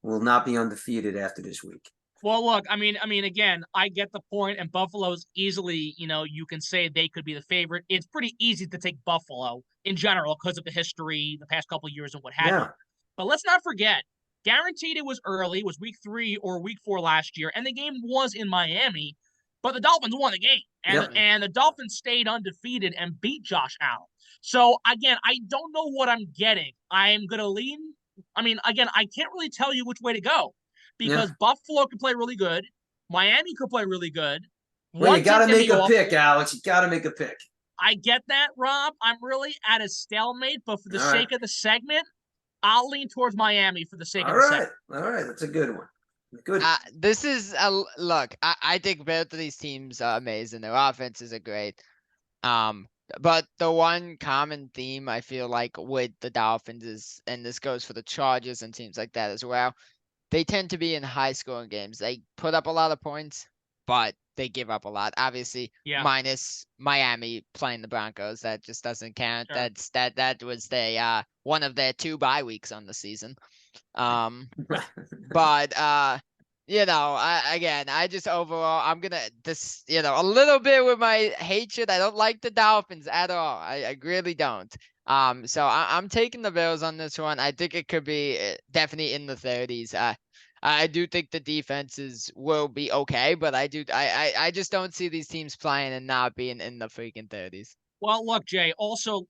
not be undefeated after this week. Well, look, again, I get the point, and Buffalo's easily, you can say they could be the favorite. It's pretty easy to take Buffalo in general because of the history, the past couple of years, and what have you. Yeah, But let's not forget, guaranteed it was early, it was week 3 or week 4 last year, and the game was in Miami, but the Dolphins won the game, and yep, and the Dolphins stayed undefeated and beat Josh Allen. So again, I don't know what I'm getting. I'm gonna lean. Again, I can't really tell you which way to go yeah. because Buffalo could play really good, Miami could play really good. Well, you One got team to can make be a pick, awful. Alex. You got to make a pick. I get that, Rob. I'm really at a stalemate, but for the All right, sake of the segment, I'll lean towards Miami for the sake of all the right, segment. all right. That's a good one. Good. This is a look. I think both of these teams are amazing. Their offenses are great. Um, but the one common theme I feel like with the Dolphins is, and this goes for the Chargers and teams like that as well, they tend to be in high scoring games. They put up a lot of points, but they give up a lot. Obviously, Yeah, minus Miami playing the Broncos, that just doesn't count. sure. That was their one of their 2 bye weeks on the season. Um, but I just overall I'm gonna this a little bit with my hatred. I don't like the Dolphins at all. I really don't. So I'm taking the Bills on this one. I think it could be definitely in the 30s. I do think the defenses will be okay, but I just don't see these teams playing and not being in the freaking 30s. Well, look, Jay. Also,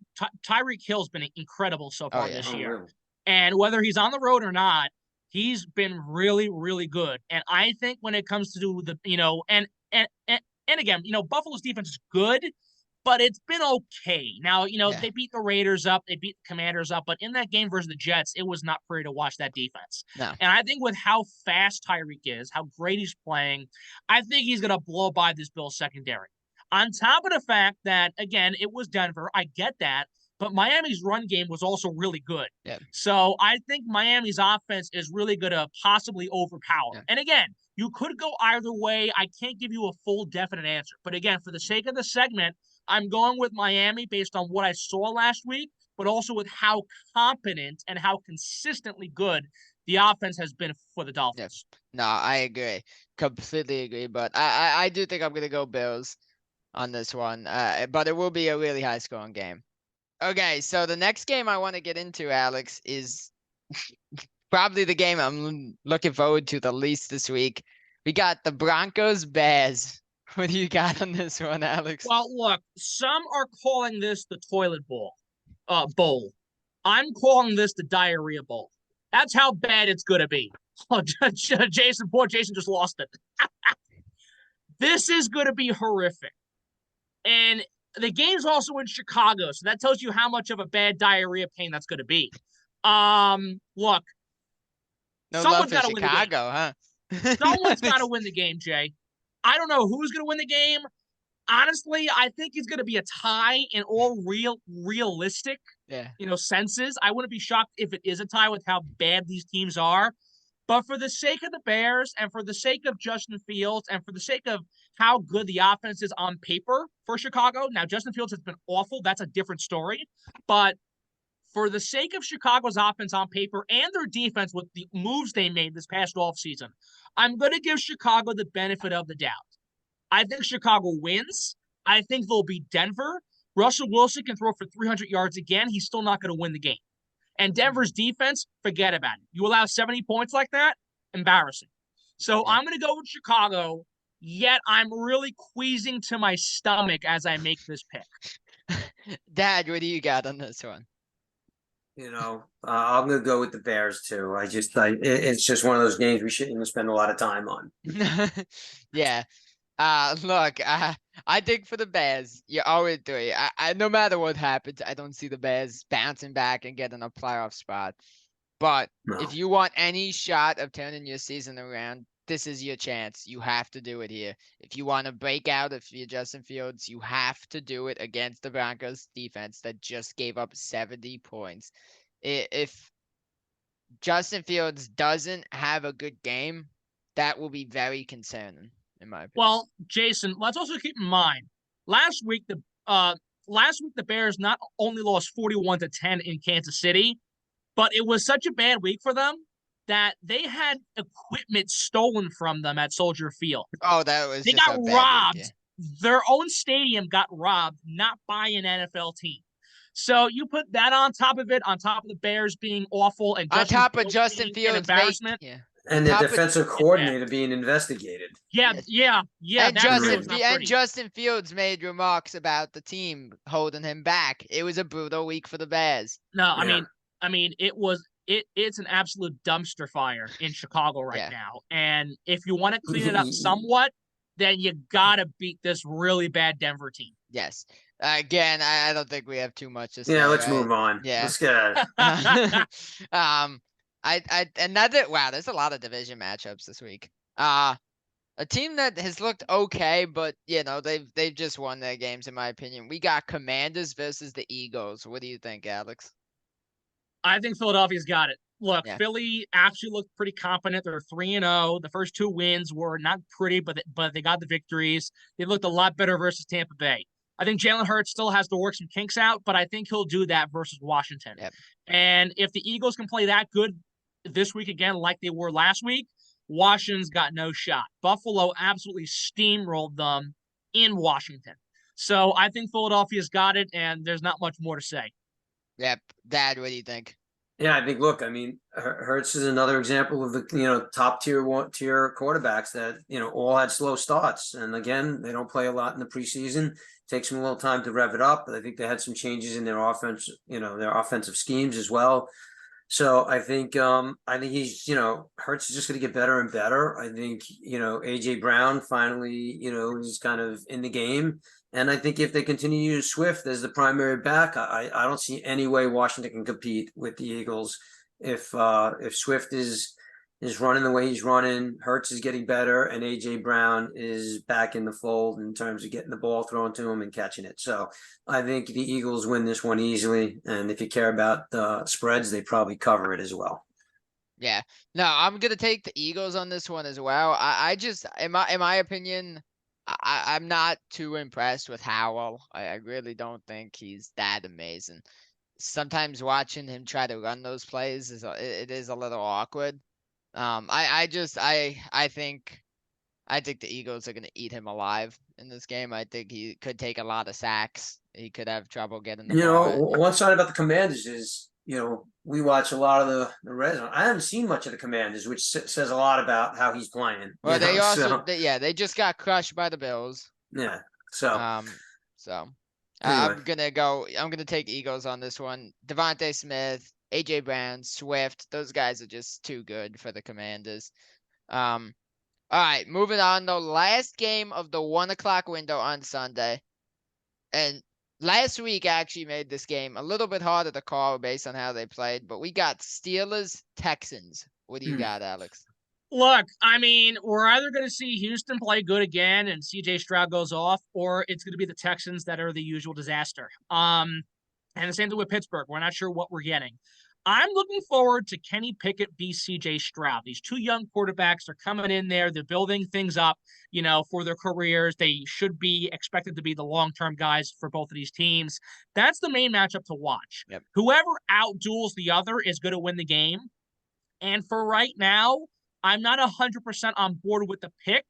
Tyreek Hill's been incredible so Oh far yeah. this Oh, year, really? and whether he's on the road or not, he's been really, really good. And I think when it comes to do the, and again, Buffalo's defense is good, but it's been okay. Now, Yeah. they beat the Raiders up, they beat the Commanders up, but in that game versus the Jets, it was not pretty to watch that defense. No. And I think with how fast Tyreek is, how great he's playing, I think he's going to blow by this Bills secondary. On top of the fact that, again, it was Denver, I get that, but Miami's run game was also really good. Yeah. So I think Miami's offense is really going to possibly overpower. Yeah. And again, you could go either way. I can't give you a full definite answer. But again, for the sake of the segment, I'm going with Miami based on what I saw last week, but also with how competent and how consistently good the offense has been for the Yeah. Dolphins. No, I agree. Completely agree. But I do think I'm gonna go Bills on this one. But it will be a really high scoring game. Okay, so the next game I want to get into, Alex, is probably the game I'm looking forward to the least this week. We got the Broncos Bears. What do you got on this one, Alex? Well, look, some are calling this the toilet bowl. I'm calling this the diarrhea bowl. That's how bad it's gonna be. Oh, poor Jason just lost it. This is gonna be horrific. And the game's also in Chicago, so that tells you how much of a bad diarrhea pain that's gonna be. Look, No love someone's for gotta win the game. Chicago, huh? Someone's gotta win the game, Jay. I don't know who's gonna win the game. Honestly, I think it's going to be a tie in all realistic, Yeah. senses. I wouldn't be shocked if it is a tie with how bad these teams are. But for the sake of the Bears and for the sake of Justin Fields and for the sake of how good the offense is on paper for Chicago, now Justin Fields has been awful. That's a different story. But for the sake of Chicago's offense on paper and their defense with the moves they made this past offseason, I'm going to give Chicago the benefit of the doubt. I think Chicago wins. I think they'll beat Denver. Russell Wilson can throw for 300 yards again. He's still not going to win the game. And Denver's defense, forget about it. You allow 70 points like that, embarrassing. So Yeah. I'm going to go with Chicago, yet I'm really queasing to my stomach as I make this pick. Dad, what do you got on this one? I'm gonna go with the Bears too. It's just one of those games we shouldn't even spend a lot of time on. Yeah. Look, I think for the Bears, you always do it. No matter what happens, I don't see the Bears bouncing back and getting a playoff spot. But if No. you want any shot of turning your season around, this is your chance. You have to do it here. If you want to break out if you're Justin Fields, you have to do it against the Broncos defense that just gave up 70 points. If Justin Fields doesn't have a good game, that will be very concerning, in my opinion. Well, Jason, let's also keep in mind last week the Bears not only lost 41-10 in Kansas City, but it was such a bad week for them that they had equipment stolen from them at Soldier Field. Oh, that was They just got a bad week. Yeah. robbed. Their own stadium got robbed, not by an NFL team. So you put that on top of it, on top of the Bears being awful and On Justin top of Fields Justin being an Fields, mate. embarrassment. Yeah. On And the top of defensive coordinator being investigated. Yeah, yeah. that Justin was not pretty. Justin Fields made remarks about the team holding him back. It was a brutal week for the Bears. No, Yeah. I mean, it's an absolute dumpster fire in Chicago right Yeah. now. And if you want to clean it up somewhat, then you gotta beat this really bad Denver team. Yes. Again, I don't think we have too much to say. Yeah, let's right? move on. Yeah. Let's get out of Wow, there's a lot of division matchups this week. A team that has looked okay, but they've just won their games in my opinion. We got Commanders versus the Eagles. What do you think, Alex? I think Philadelphia's got it. Look, Yeah. Philly actually looked pretty competent. They're 3-0. The first two wins were not pretty, but they got the victories. They looked a lot better versus Tampa Bay. I think Jalen Hurts still has to work some kinks out, but I think he'll do that versus Washington. Yep. And if the Eagles can play that good this week again, like they were last week, Washington's got no shot. Buffalo absolutely steamrolled them in Washington. So I think Philadelphia's got it, and there's not much more to say. Yep. Dad, what do you think? Yeah, I think. Look, I mean, Hertz is another example of the top tier quarterbacks that all had slow starts, and again, they don't play a lot in the preseason. Takes them a little time to rev it up, but I think they had some changes in their offense, their offensive schemes as well. So I think he's Hertz is just going to get better and better. I think AJ Brown finally is kind of in the game. And I think if they continue to use Swift as the primary back, I don't see any way Washington can compete with the Eagles. If Swift is running the way he's running, Hurts is getting better, and AJ Brown is back in the fold in terms of getting the ball thrown to him and catching it. So I think the Eagles win this one easily. And if you care about the spreads, they probably cover it as well. Yeah. No, I'm gonna take the Eagles on this one as well. I just, in my opinion, I'm not too impressed with Howell. I really don't think he's that amazing. Sometimes watching him try to run those plays it is a little awkward. I think the Eagles are gonna eat him alive in this game. I think he could take a lot of sacks. He could have trouble getting the ball. One side about the Commanders is we watch a lot of the Reds. I haven't seen much of the Commanders, which says a lot about how he's playing. Well, they also they just got crushed by the Bills. Yeah. So anyway. I'm gonna take Eagles on this one. Devontae Smith, AJ Brown, Swift, those guys are just too good for the Commanders. All right, moving on though. Last game of the 1:00 window on Sunday. And last week actually made this game a little bit harder to call based on how they played, but we got Steelers Texans. What do you got, Alex? Look, I mean, we're either going to see Houston play good again and CJ Stroud goes off, or it's going to be the Texans that are the usual disaster. And the same thing with Pittsburgh. We're not sure what we're getting. I'm looking forward to Kenny Pickett v. CJ Stroud. These two young quarterbacks are coming in there. They're building things up, for their careers. They should be expected to be the long-term guys for both of these teams. That's the main matchup to watch. Yep. Whoever outduels the other is going to win the game. And for right now, I'm not 100% on board with the pick,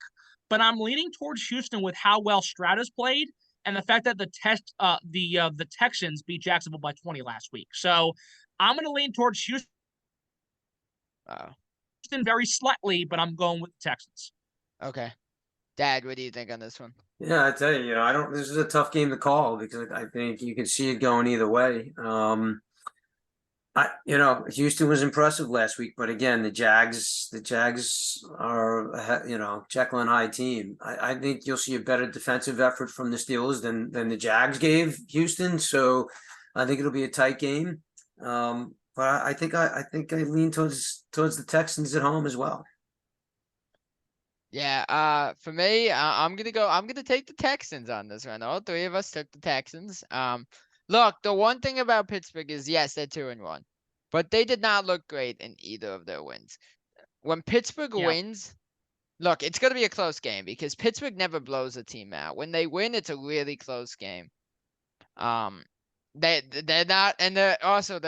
but I'm leaning towards Houston with how well Stroud has played and the fact that the Texans beat Jacksonville by 20 last week. So I'm going to lean towards Houston very slightly, but I'm going with the Texans. Okay. Dad, what do you think on this one? Yeah, I tell you, this is a tough game to call because I think you can see it going either way. Houston was impressive last week, but again, the Jags are, Jekyll and Hyde team. I think you'll see a better defensive effort from the Steelers than the Jags gave Houston. So I think it'll be a tight game. But I think I lean towards the Texans at home as well. Yeah, for me, I'm gonna take the Texans on this one. All three of us took the Texans. Look, the one thing about Pittsburgh is yes, they're 2-1, but they did not look great in either of their wins. When Pittsburgh Yeah. wins, look, it's gonna be a close game because Pittsburgh never blows a team out. When they win, it's a really close game. Um, they're not, and they're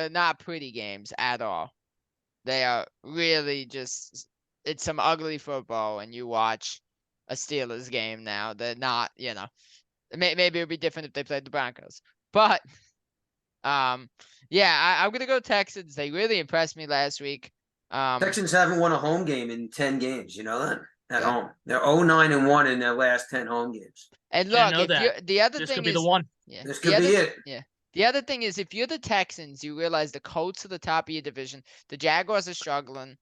not pretty games at all. They are really just it's some ugly football when you watch a Steelers game now. They're not, maybe it would be different if they played the Broncos. But yeah, I'm gonna go Texans. They really impressed me last week. Texans haven't won a home game in 10 games. You know that at Yeah. home. They're 0-9-1 in their last 10 home games. And I look, know if you that. the other This thing could be the is one. yeah, This the could be other it. yeah. The other thing is if you're the Texans, you realize the Colts are the top of your division. The Jaguars are struggling.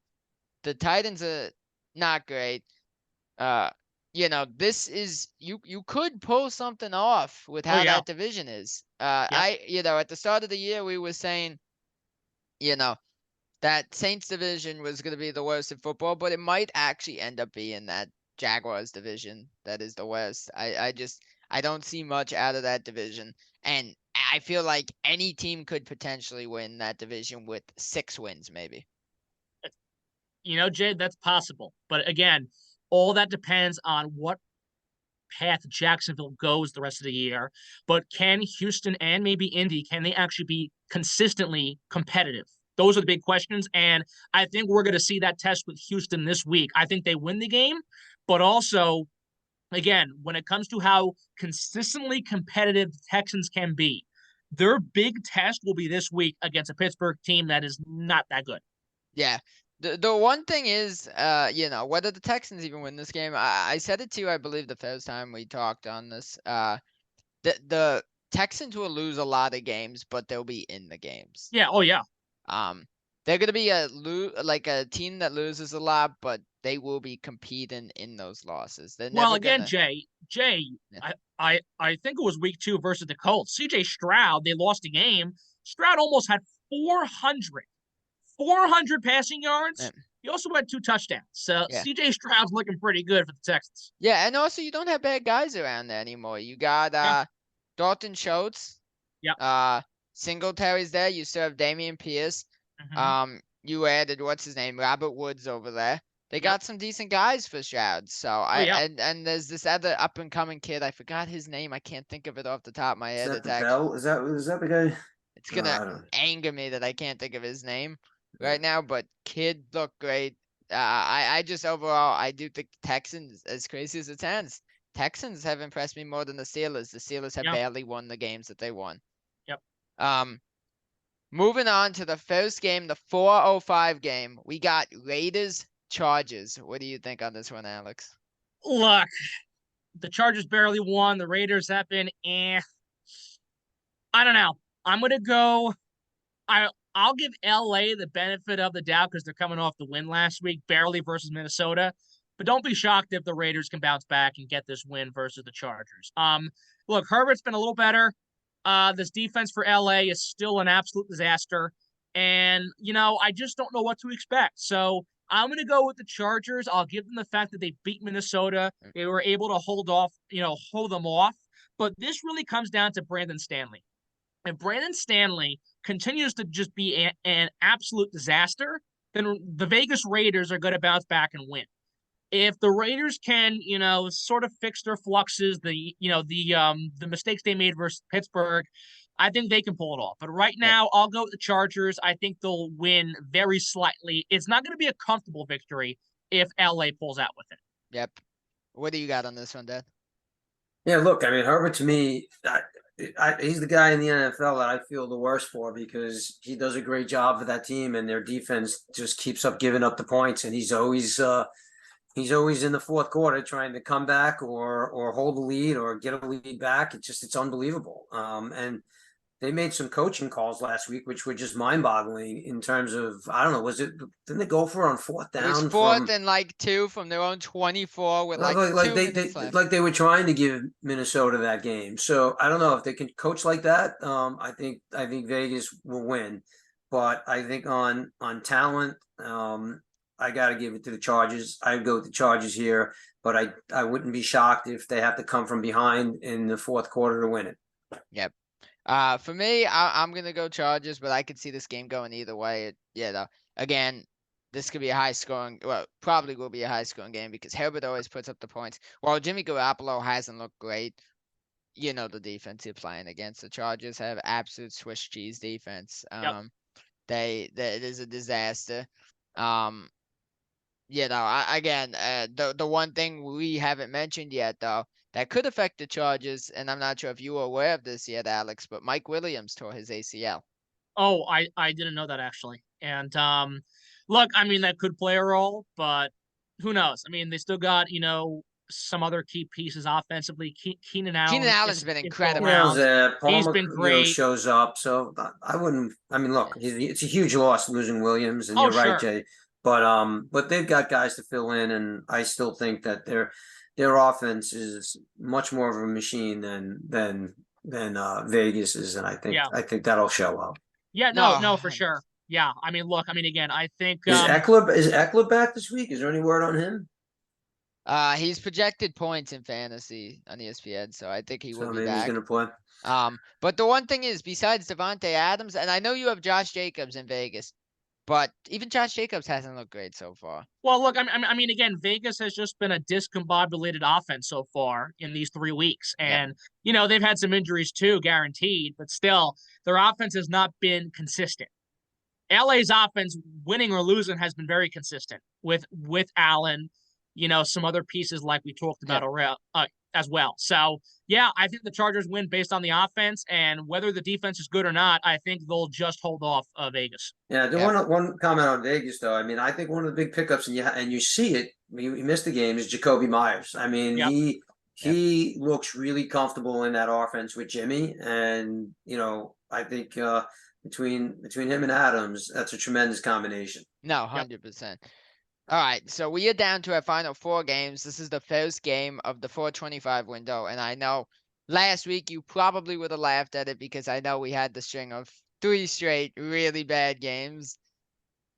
The Titans are not great. Uh, this is you could pull something off with Oh how yeah. that division is. Yep. At the start of the year we were saying, you know, that Saints division was going to be the worst in football, but it might actually end up being that Jaguars division that is the worst. I don't see much out of that division, and I feel like any team could potentially win that division with 6 wins, maybe. Jay, that's possible. But again, all that depends on what path Jacksonville goes the rest of the year. But can Houston and maybe Indy, can they actually be consistently competitive? Those are the big questions. And I think we're going to see that test with Houston this week. I think they win the game, but also, again, when it comes to how consistently competitive the Texans can be, their big test will be this week against a Pittsburgh team that is not that good. Yeah. The one thing is, whether the Texans even win this game, I said it to you, I believe, the first time we talked on this. The Texans will lose a lot of games, but they'll be in the games. Yeah. Oh, yeah. Um, they're gonna be a team that loses a lot, but they will be competing in those losses. They're Well, never again, gonna. Jay, Yeah. I think it was week 2 versus the Colts. CJ Stroud, they lost the game. Stroud almost had 400 passing yards. Yeah. He also had 2 touchdowns. So Yeah. CJ Stroud's looking pretty good for the Texans. Yeah, and also you don't have bad guys around there anymore. You got Yeah. Dalton Schultz. Yep. Singletary's there. You still have Damian Pierce. Mm-hmm. You added what's his name, Robert Woods over there. They Yep. got some decent guys for Stroud. So Oh, yeah. and there's this other up and coming kid. I forgot his name. I can't think of it off the top of my Is head. that It's the actually Bell? Is that the guy? it's No, gonna I don't. anger me that I can't think of his name Yeah. right now. But kid looked great. I just overall I do think the Texans, as crazy as it sounds, Texans have impressed me more than the Steelers. The Steelers have Yeah. barely won the games that they won. Yep. Moving on to the first game, the 4:05 game, we got Raiders Chargers. What do you think on this one, Alex? Look, the Chargers barely won. The Raiders have been I don't know. I'm gonna go. I'll give LA the benefit of the doubt because they're coming off the win last week, barely versus Minnesota. But don't be shocked if the Raiders can bounce back and get this win versus the Chargers. Look, Herbert's been a little better. This defense for LA is still an absolute disaster. And, I just don't know what to expect. So I'm going to go with the Chargers. I'll give them the fact that they beat Minnesota. They were able to hold them off. But this really comes down to Brandon Stanley. If Brandon Stanley continues to just be an absolute disaster, then the Vegas Raiders are going to bounce back and win. If the Raiders can, sort of fix their fluxes, the mistakes they made versus Pittsburgh, I think they can pull it off. But right now, I'll go with the Chargers. I think they'll win very slightly. It's not going to be a comfortable victory if LA pulls out with it. Yep. What do you got on this one, Dad? Yeah, look, I mean, Herbert to me, he's the guy in the NFL that I feel the worst for because he does a great job for that team and their defense just keeps up giving up the points, and he's always in the fourth quarter trying to come back or hold the lead or get a lead back. It's unbelievable. And they made some coaching calls last week, which were just mind-boggling in terms of, I don't know, didn't they go for it on fourth It was down fourth from and like 2 from their own 24 with like like 2 minutes left. like they were trying to give Minnesota that game. So I don't know if they can coach like that. I think Vegas will win, but I think on talent, I got to give it to the Chargers. I'd go with the Chargers here, but I wouldn't be shocked if they have to come from behind in the fourth quarter to win it. Yep. For me, I'm gonna go Chargers, but I could see this game going either way. Again, this could be a high scoring. Well, probably will be a high scoring game because Herbert always puts up the points. While Jimmy Garoppolo hasn't looked great, the defense he's playing against. The Chargers have absolute Swiss cheese defense. Yep. It is a disaster. Um, again, the one thing we haven't mentioned yet though that could affect the Chargers, and I'm not sure if you were aware of this yet, Alex, but Mike Williams tore his ACL. Oh, I didn't know that actually. And look, I mean that could play a role, but who knows? I mean, they still got, some other key pieces offensively. Keenan Keenan Allen Allen's been is still You incredible. know, around. He's Palmer, been great. shows up. So I wouldn't. I mean, look, it's a huge loss losing Williams, and Oh, you're right, sure. Jay. But they've got guys to fill in, and I still think that their offense is much more of a machine than Vegas is, and Yeah. I think that'll show up. Yeah, No, no, for sure. Yeah, I mean, look, I mean, again, I think Is Eckler back this week? Is there any word on him? he's projected points in fantasy on ESPN, so I think he will So be maybe he's back. going to play. But the one thing is, besides Devontae Adams, and I know you have Josh Jacobs in Vegas, but even Josh Jacobs hasn't looked great so far. well, look, I mean, again, Vegas has just been a discombobulated offense so far in these 3 weeks, and they've had some injuries too, guaranteed, but still, their offense has not been consistent. LA's offense, winning or losing, has been very consistent with Allen, some other pieces like we talked about as well. So yeah, I think the Chargers win based on the offense, and whether the defense is good or not, I think they'll just hold off Vegas. Yeah, one comment on Vegas though. I mean, I think one of the big pickups, and you see it. You missed the game is Jacoby Myers. I mean, Yep. he looks really comfortable in that offense with Jimmy, and I think between him and Adams, that's a tremendous combination. No, 100%. All right, so we are down to our final 4 games. This is the first game of the 425 window, and I know last week you probably would have laughed at it because I know we had the string of 3 straight really bad games,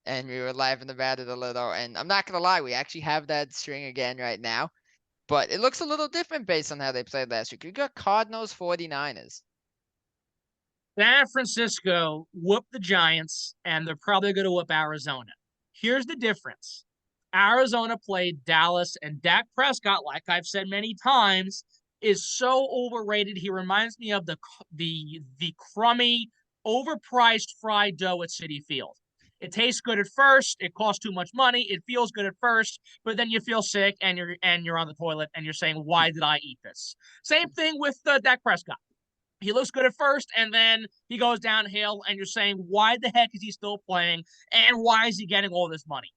and we were laughing about it a little. And I'm not gonna lie, we actually have that string again right now, but it looks a little different based on how they played last week. We got Cardinals 49ers. San Francisco whooped the Giants, and they're probably going to whoop Arizona. Here's the difference. Arizona played Dallas, and Dak Prescott, like I've said many times, is so overrated. He reminds me of the crummy, overpriced fried dough at Citi Field. It tastes good at first. It costs too much money. It feels good at first, but then you feel sick and you're on the toilet and you're saying, "Why did I eat this?" Same thing with Dak Prescott. He looks good at first, and then he goes downhill, and you're saying, why the heck is he still playing, and why is he getting all this money?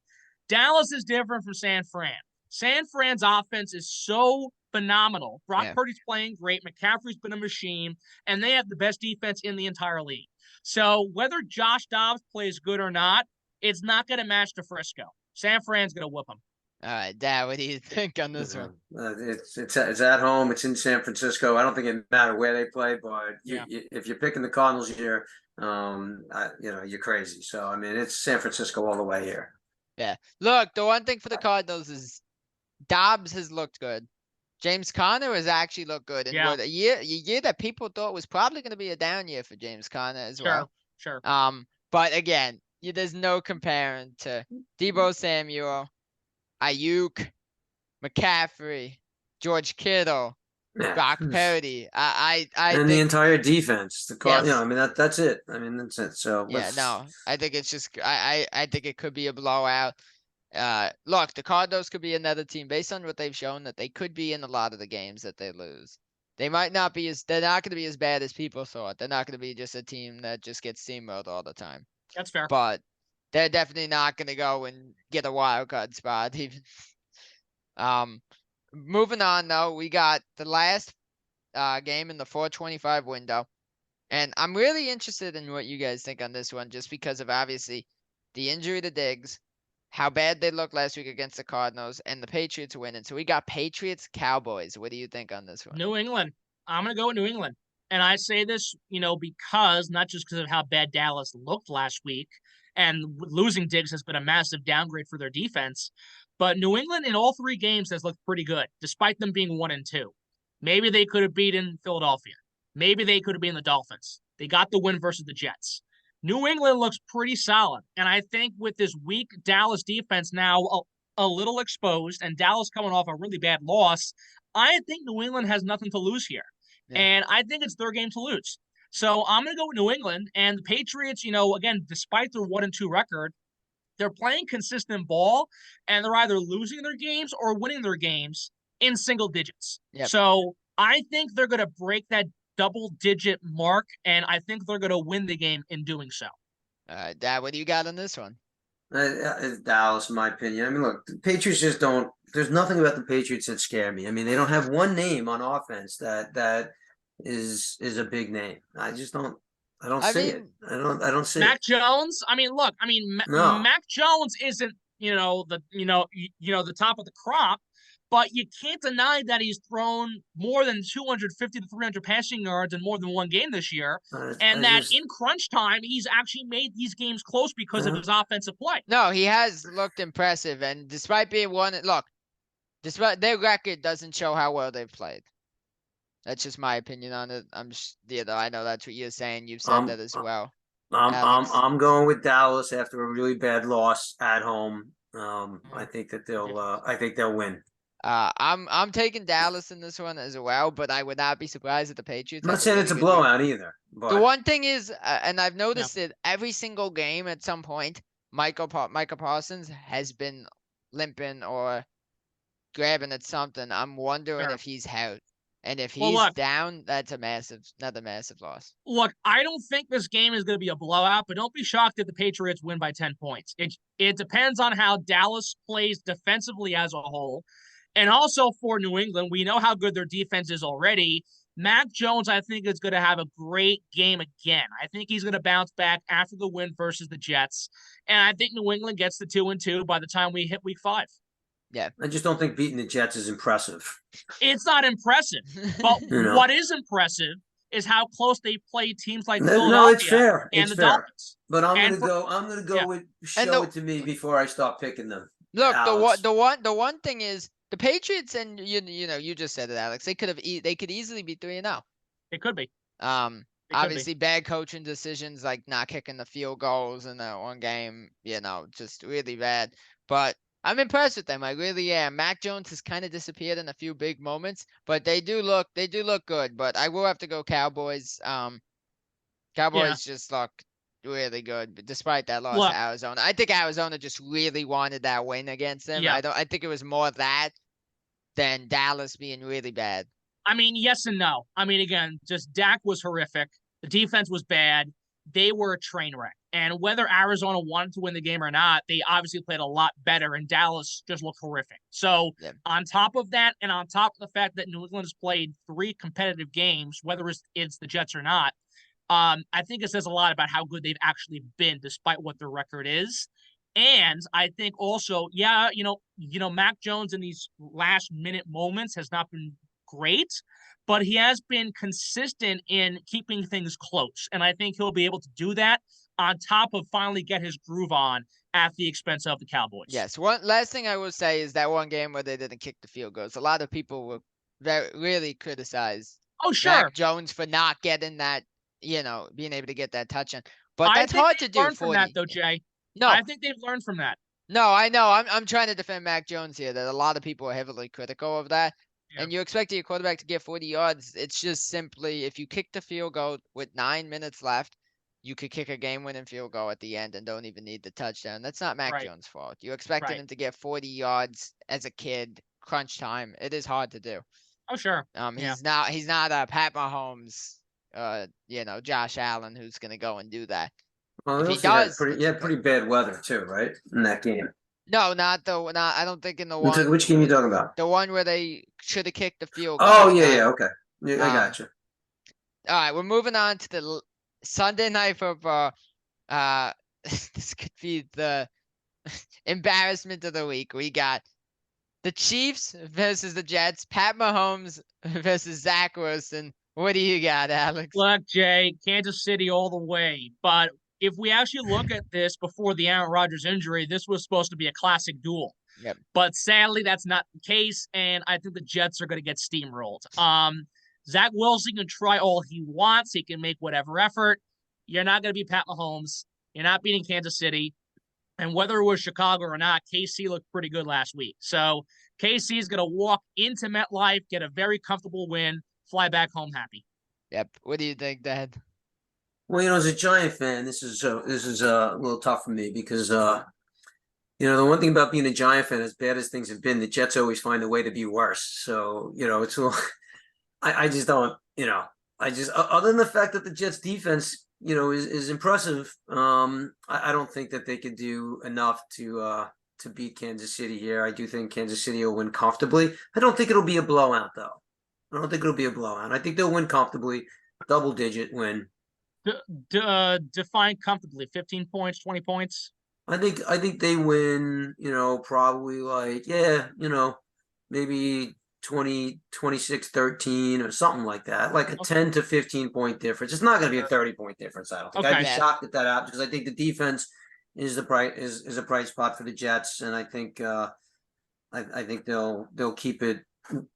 Dallas is different from San Fran. San Fran's offense is so phenomenal. Brock Purdy's playing great. McCaffrey's been a machine, and they have the best defense in the entire league. So whether Josh Dobbs plays good or not, it's not going to match to Frisco. San Fran's going to whoop him. All right, Dad, what do you think on this one? It's at home. It's in San Francisco. I don't think it matters where they play, but if you're picking the Cardinals here, you're crazy. So I mean, it's San Francisco all the way here. Yeah. Look, the one thing for the Cardinals is Dobbs has looked good. James Conner has actually looked good. And what a year that people thought was probably going to be a down year for James Conner as well. Sure. But again, there's no comparing to Deebo Samuel, Ayuk, McCaffrey, George Kittle, Brock Purdy. I and think the entire defense. I mean that's it. I mean that's it. So I think it's just I think it could be a blowout. Look, the Cardinals could be another team based on what they've shown that they could be in a lot of the games that they lose. They might not be they're not going to be as bad as people thought. They're not going to be just a team that just gets steamrolled all the time. That's fair. But they're definitely not going to go and get a wild card spot even. Moving on though, we got the last game in the 425 window. And I'm really interested in what you guys think on this one, just because of obviously the injury to Diggs, how bad they looked last week against the Cardinals, and the Patriots winning. So we got Patriots Cowboys. What do you think on this one? New England. I'm going to go with New England. And I say this, because not just because of how bad Dallas looked last week, and losing Diggs has been a massive downgrade for their defense, but New England in all 3 games has looked pretty good, despite them being 1-2. Maybe they could have beaten Philadelphia. Maybe they could have beaten the Dolphins. They got the win versus the Jets. New England looks pretty solid. And I think with this weak Dallas defense now a little exposed, and Dallas coming off a really bad loss, I think New England has nothing to lose here. Yeah. And I think it's their game to lose. So I'm going to go with New England. And the Patriots, again, despite their 1-2 record, they're playing consistent ball, and they're either losing their games or winning their games in single digits. Yep. So I think they're going to break that double-digit mark, and I think they're going to win the game in doing so. Dad, what do you got on this one? It's Dallas, in my opinion. I mean, look, the Patriots just don't. There's nothing about the Patriots that scare me. I mean, they don't have one name on offense that is a big name. I just don't. I don't see it. I don't see Mac it. Jones. I mean, look. No. Mac Jones isn't the top of the crop, but you can't deny that he's thrown more than 250 to 300 passing yards in more than one game this year, and in crunch time, he's actually made these games close because of his offensive play. No, he has looked impressive, and despite being despite their record doesn't show how well they've played. That's just my opinion on it. I know that's what you're saying. You've said that as well. I'm going with Dallas after a really bad loss at home. I think that they'll win. I'm taking Dallas in this one as well, but I would not be surprised if the Patriots. I'm not saying it's a blowout either. But the one thing is, and I've noticed it every single game at some point, Michael Parsons has been limping or grabbing at something. I'm wondering if he's out. And if he's down, that's another massive loss. Look, I don't think this game is going to be a blowout, but don't be shocked if the Patriots win by 10 points. It depends on how Dallas plays defensively as a whole. And also for New England, we know how good their defense is already. Mac Jones, I think, is going to have a great game again. I think he's going to bounce back after the win versus the Jets. And I think New England gets the 2-2 by the time we hit week 5. Yeah. I just don't think beating the Jets is impressive. It's not impressive. But what is impressive is how close they play teams like Philadelphia. No, it's fair. And the Dolphins. But I'm gonna go with show it to me before I start picking them. Look, the one thing is the Patriots, and you just said it, Alex. They could easily be 3-0. It could be. Obviously bad coaching decisions like not kicking the field goals in that one game, just really bad. But I'm impressed with them. I really am. Mac Jones has kind of disappeared in a few big moments, but they do look good. But I will have to go Cowboys. Cowboys just look really good, despite that loss to Arizona. I think Arizona just really wanted that win against them. Yeah. I think it was more that than Dallas being really bad. I mean, yes and no. I mean, again, just Dak was horrific. The defense was bad. They were a train wreck. And whether Arizona wanted to win the game or not, they obviously played a lot better, and Dallas just looked horrific. So on top of that, and on top of the fact that New England has played 3 competitive games, whether it's the Jets or not, I think it says a lot about how good they've actually been, despite what their record is. And I think also, Mac Jones in these last-minute moments has not been great, but he has been consistent in keeping things close. And I think he'll be able to do that on top of finally get his groove on at the expense of the Cowboys. Yes. One last thing I will say is that one game where they didn't kick the field goals. A lot of people will really criticize Mac Jones for not getting that, being able to get that touchdown. But that's hard to do. Learned from that, though, Jay. No, I think they've learned from that. No, I know. I'm trying to defend Mac Jones here. That a lot of people are heavily critical of that. Yeah. And you expect your quarterback to get 40 yards. It's just simply if you kick the field goal with 9 minutes left, you could kick a game-winning field goal at the end and don't even need the touchdown. That's not Mac Jones' fault. You expected him to get 40 yards as a kid, crunch time. It is hard to do. Oh, sure. He's not a Pat Mahomes, Josh Allen who's going to go and do that. Well, if he does, pretty bad weather too, right? In that game. No, I don't think in the one. Which game are you talking about? The one where they should have kicked the field goal. Oh, yeah, okay. Yeah, I got you. All right, we're moving on to the Sunday night football. This could be the embarrassment of the week. We got the Chiefs versus the Jets. Pat Mahomes versus Zach Wilson. What do you got, Alex? Look, Jay, Kansas City all the way. But if we actually look at this before the Aaron Rodgers injury, this was supposed to be a classic duel. Yep. But sadly, that's not the case, and I think the Jets are going to get steamrolled. Zach Wilson can try all he wants. He can make whatever effort. You're not going to be Pat Mahomes. You're not beating Kansas City. And whether it was Chicago or not, KC looked pretty good last week. So KC is going to walk into MetLife, get a very comfortable win, fly back home happy. Yep. What do you think, Dad? Well, as a Giant fan, this is a little tough for me because the one thing about being a Giant fan, as bad as things have been, the Jets always find a way to be worse. So it's I just don't other than the fact that the Jets defense is impressive. I don't think that they could do enough to beat Kansas City here. I do think Kansas City will win comfortably. I don't think it'll be a blowout though. I don't think it'll be a blowout. I think they'll win comfortably, double-digit win. Define comfortably, 15 points, 20 points. I think they win, probably maybe 20, 26-13 or something like that, like a 10 to 15 point difference. It's not going to be a 30-point difference. I don't think. I'd be shocked at that out because I think the defense is a bright spot for the Jets, and I think they'll keep it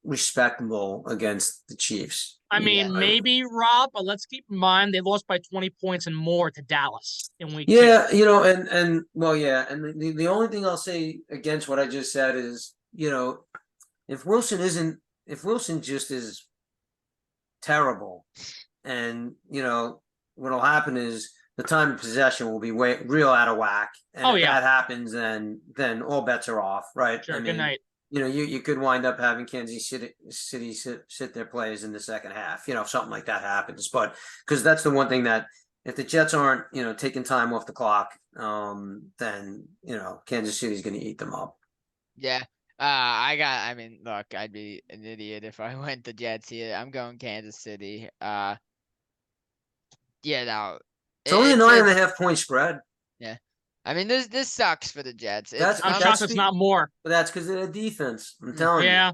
respectable against the Chiefs. I mean, maybe Rob, but let's keep in mind they lost by 20 points and more to Dallas in week 2. Yeah, and the only thing I'll say against what I just said is, if Wilson just is terrible, and what'll happen is the time of possession will be real out of whack, and if that happens, then all bets are off, right? Sure. Good night. You could wind up having Kansas City sit their players in the second half, if something like that happens. But because that's the one thing that if the Jets aren't, taking time off the clock, then, Kansas City's going to eat them up. Yeah. Look, I'd be an idiot if I went the Jets here. I'm going Kansas City. It's only a 9.5 point spread. Yeah. I mean, this sucks for the Jets. I'm shocked it's not more. But that's because of the defense. I'm telling you. Yeah.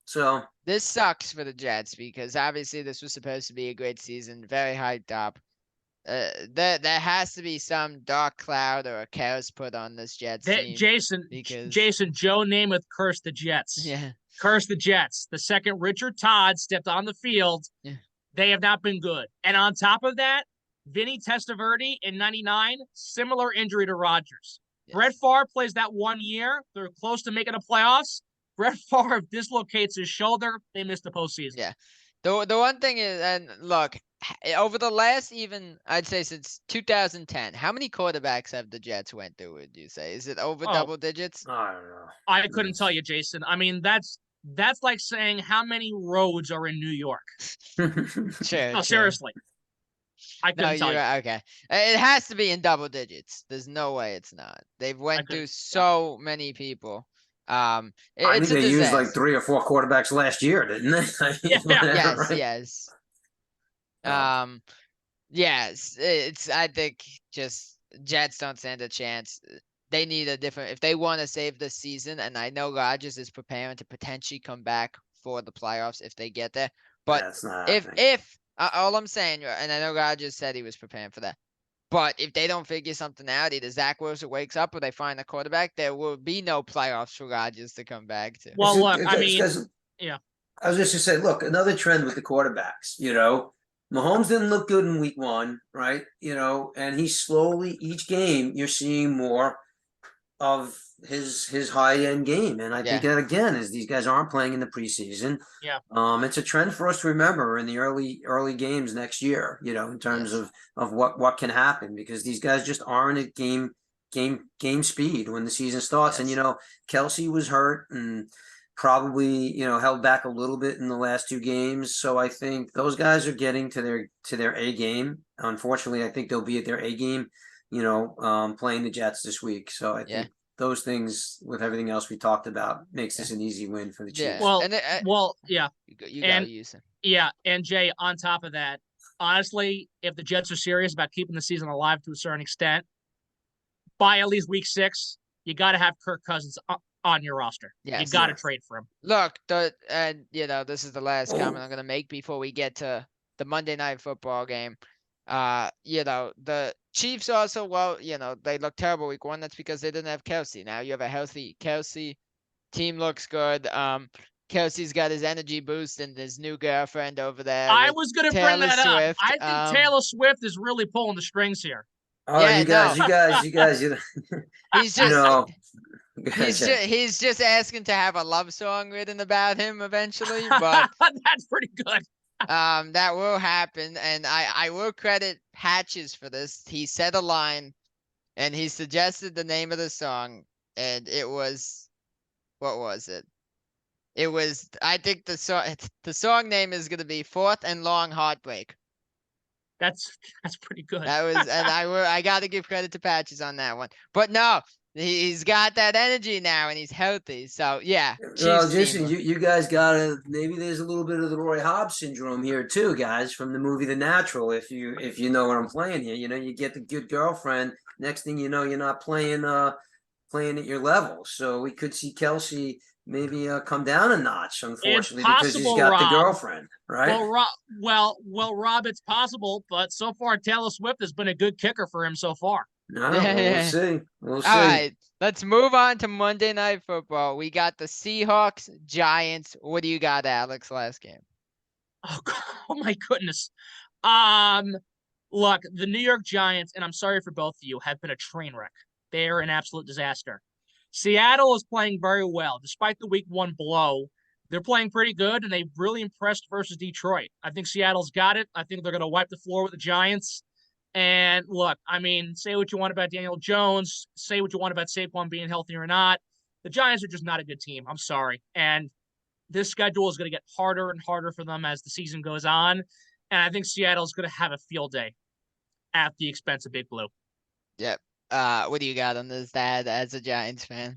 So this sucks for the Jets because obviously this was supposed to be a great season, very hyped up. There has to be some dark cloud or a curse put on this Jets team. Jason, Joe Namath cursed the Jets. Yeah. Cursed the Jets. The second Richard Todd stepped on the field, they have not been good. And on top of that, Vinny Testaverde in 99, similar injury to Rodgers. Yes. Brett Favre plays that 1 year. They're close to making the playoffs. Brett Favre dislocates his shoulder. They missed the postseason. Yeah. The one thing is, and look, over the last I'd say since 2010, how many quarterbacks have the Jets went through, would you say? Is it over double digits? I don't know. I couldn't tell you, Jason. I mean, that's like saying how many roads are in New York. Sure. Seriously. I couldn't tell you. Okay. It has to be in double digits. There's no way it's not. They've went through so many people. I think they used like 3 or 4 quarterbacks last year, didn't they? Yes. Yes. It's. I think just Jets don't stand a chance. They need a different. If they want to save the season, and I know Rodgers is preparing to potentially come back for the playoffs if they get there. But if all I'm saying, and I know Rodgers said he was preparing for that. But if they don't figure something out, either Zach Wilson wakes up or they find a quarterback, there will be no playoffs for Rodgers to come back to. Well, look, I was just going to say, look, another trend with the quarterbacks, Mahomes didn't look good in week 1, right? And he's slowly, each game, you're seeing more of his high-end game. And I think that, again, is these guys aren't playing in the preseason. Yeah. It's a trend for us to remember in the early games next year, in terms of what can happen, because these guys just aren't at game speed when the season starts. Yes. And, Kelsey was hurt and probably, held back a little bit in the last 2 games. So I think those guys are getting to their A game. Unfortunately, I think they'll be at their A game, playing the Jets this week. So I think those things, with everything else we talked about, makes this an easy win for the Chiefs. Yeah. You gotta use it. Yeah, and Jay, on top of that, honestly, if the Jets are serious about keeping the season alive to a certain extent, by at least week 6, you got to have Kirk Cousins on your roster. You Yes. got to Yes. trade for him. Look, and this is the last comment I'm gonna make before we get to the Monday Night Football game. The Chiefs also, well, they look terrible week 1. That's because they didn't have Kelsey. Now you have a healthy Kelsey. Team looks good. Kelsey's got his energy boost and his new girlfriend over there I with was going to bring Taylor that up. Swift. I think Taylor Swift is really pulling the strings here. Oh, Yeah, no, he's you just know, he's just asking to have a love song written about him eventually, but That's pretty good. that will happen, and I will credit Patches for this. He said a line, and he suggested the name of the song, and it was, what was it? It was, I think the song name is gonna be Fourth and Long Heartbreak. That's pretty good. That was, and I got to give credit to Patches on that one. But no, he's got that energy now, and he's healthy. So yeah, well, Chiefs Jason, team. you guys gotta maybe there's a little bit of the Roy Hobbs syndrome here too, guys, from the movie The Natural. If you know what I'm playing here, you get the good girlfriend. Next thing you know, you're not playing at your level. So we could see Kelsey maybe come down a notch, It's unfortunately, because he's possible, got the Rob. girlfriend, right? Rob, it's possible, but so far Taylor Swift has been a good kicker for him so far. No, Yeah, well, we'll yeah. see. We'll All see. right, let's move on to Monday Night Football. We got the Seahawks, Giants. What do you got, Alex? Last game. Oh, oh my goodness. Look, the New York Giants, and I'm sorry for both of you, have been a train wreck. They're an absolute disaster. Seattle is playing very well. Despite the week 1 blow, they're playing pretty good, and they've really impressed versus Detroit. I think Seattle's got it. I think they're going to wipe the floor with the Giants. And look, I mean, say what you want about Daniel Jones, say what you want about Saquon being healthy or not. The Giants are just not a good team. I'm sorry. And this schedule is going to get harder and harder for them as the season goes on. And I think Seattle's going to have a field day at the expense of Big Blue. Yep. What do you got on this, Dad, as a Giants fan?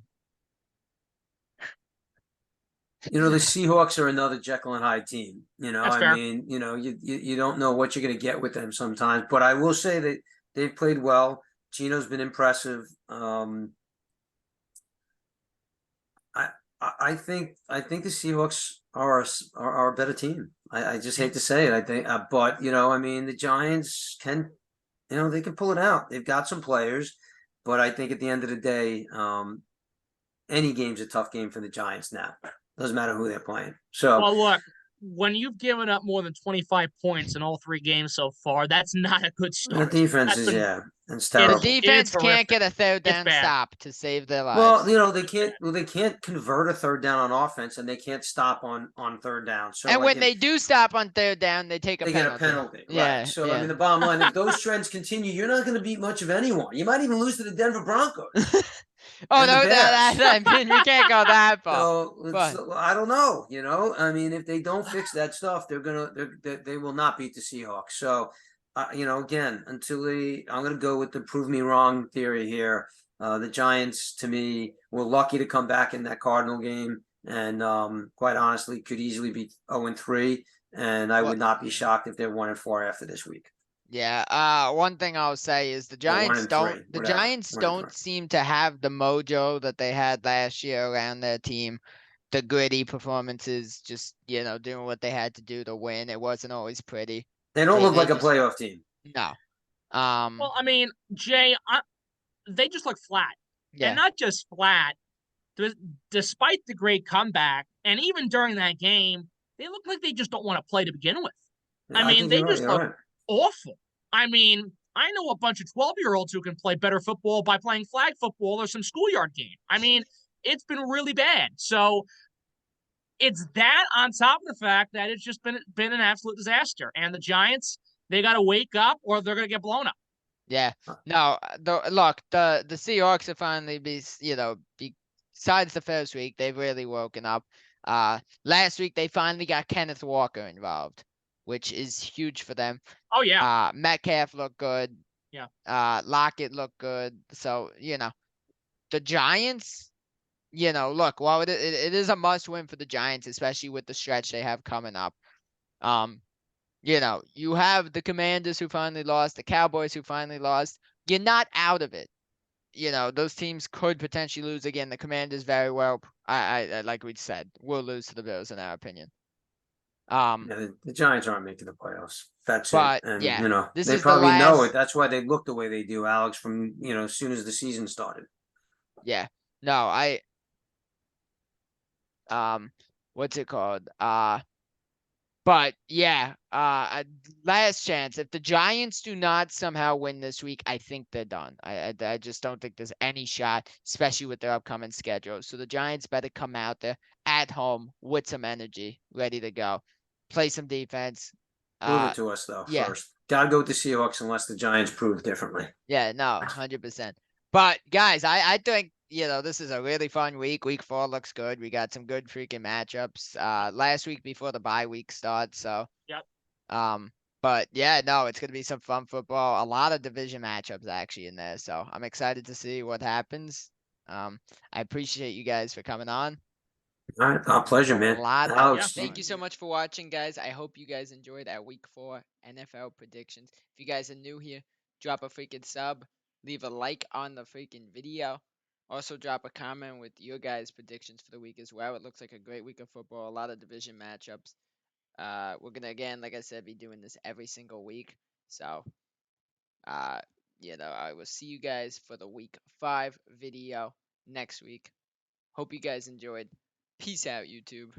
The Seahawks are another Jekyll and Hyde team. That's fair. You don't know what you're going to get with them sometimes. But I will say that they've played well. Gino's been impressive. I think the Seahawks are a better team. I just hate to say it. I think, but I mean, the Giants can, they can pull it out. They've got some players, but I think at the end of the day, any game's a tough game for the Giants now. Doesn't matter who they're playing. So, well, look, when you've given up more than 25 points in all 3 games so far, that's not a good start. The defense is, it's terrible. The defense can't get a third down stop to save their lives. Well, they can't convert a third down on offense, and they can't stop on third down. So, and when they do stop on third down, they take a penalty. Get a penalty. Yeah. Right. So, I mean, the bottom line, if those trends continue, you're not going to beat much of anyone. You might even lose to the Denver Broncos. Oh, no, I mean, we can't go that far. So I don't know. I mean, if they don't fix that stuff, they will not beat the Seahawks. So, again, I'm going to go with the prove me wrong theory here. The Giants, to me, were lucky to come back in that Cardinal game, and quite honestly, could easily be 0-3. And I would not be shocked if they're 1-4 after this week. Yeah. One thing I'll say is the Giants don't seem to have the mojo that they had last year around their team. The gritty performances, just doing what they had to do to win. It wasn't always pretty. They don't look like a playoff team. No. Well, I mean, Jay, they just look flat, and not just flat. Despite the great comeback, and even during that game, they look like they just don't want to play to begin with. I mean, they just look awful. I mean, I know a bunch of 12-year-olds who can play better football by playing flag football or some schoolyard game. I mean, it's been really bad. So it's that on top of the fact that it's just been an absolute disaster. And the Giants, they got to wake up or they're going to get blown up. Yeah. No, look, the Seahawks are finally besides the first week, they've really woken up. Last week they finally got Kenneth Walker involved, which is huge for them. Oh yeah. Metcalf looked good. Yeah. Lockett looked good. So, the Giants, look, well, it is a must win for the Giants, especially with the stretch they have coming up. You have the Commanders who finally lost, the Cowboys who finally lost. You're not out of it. Those teams could potentially lose again. The Commanders very well, I like we said, will lose to the Bills in our opinion. Yeah, the Giants aren't making the playoffs. That's it. But And yeah, this they is the probably know it. last. That's why they look the way they do, Alex, from as soon as the season started. Yeah, no, what's it called? But yeah, last chance. If the Giants do not somehow win this week, I think they're done. I just don't think there's any shot, especially with their upcoming schedule. So the Giants better come out there at home with some energy, ready to go, play some defense. Prove Uh, it to us though yeah, first. Gotta go with the Seahawks unless the Giants prove differently. yeah, no, 100%. But guys, I think this is a really fun week. Week 4 looks good. We got some good freaking matchups. Last week before the bye week starts, so. Yep. Um, but yeah, no, it's gonna be some fun football. A lot of division matchups actually in there, so I'm excited to see what happens. I appreciate you guys for coming on. All right, our pleasure, A man. lot of Yeah. Alex, thank you so much for watching, guys. I hope you guys enjoyed our week 4 NFL predictions. If you guys are new here, drop a freaking sub, leave a like on the freaking video. Also drop a comment with your guys' predictions for the week as well. It looks like a great week of football, a lot of division matchups. We're gonna again, like I said, be doing this every single week. So, uh, I will see you guys for the week 5 video next week. Hope you guys enjoyed. Peace out, YouTube.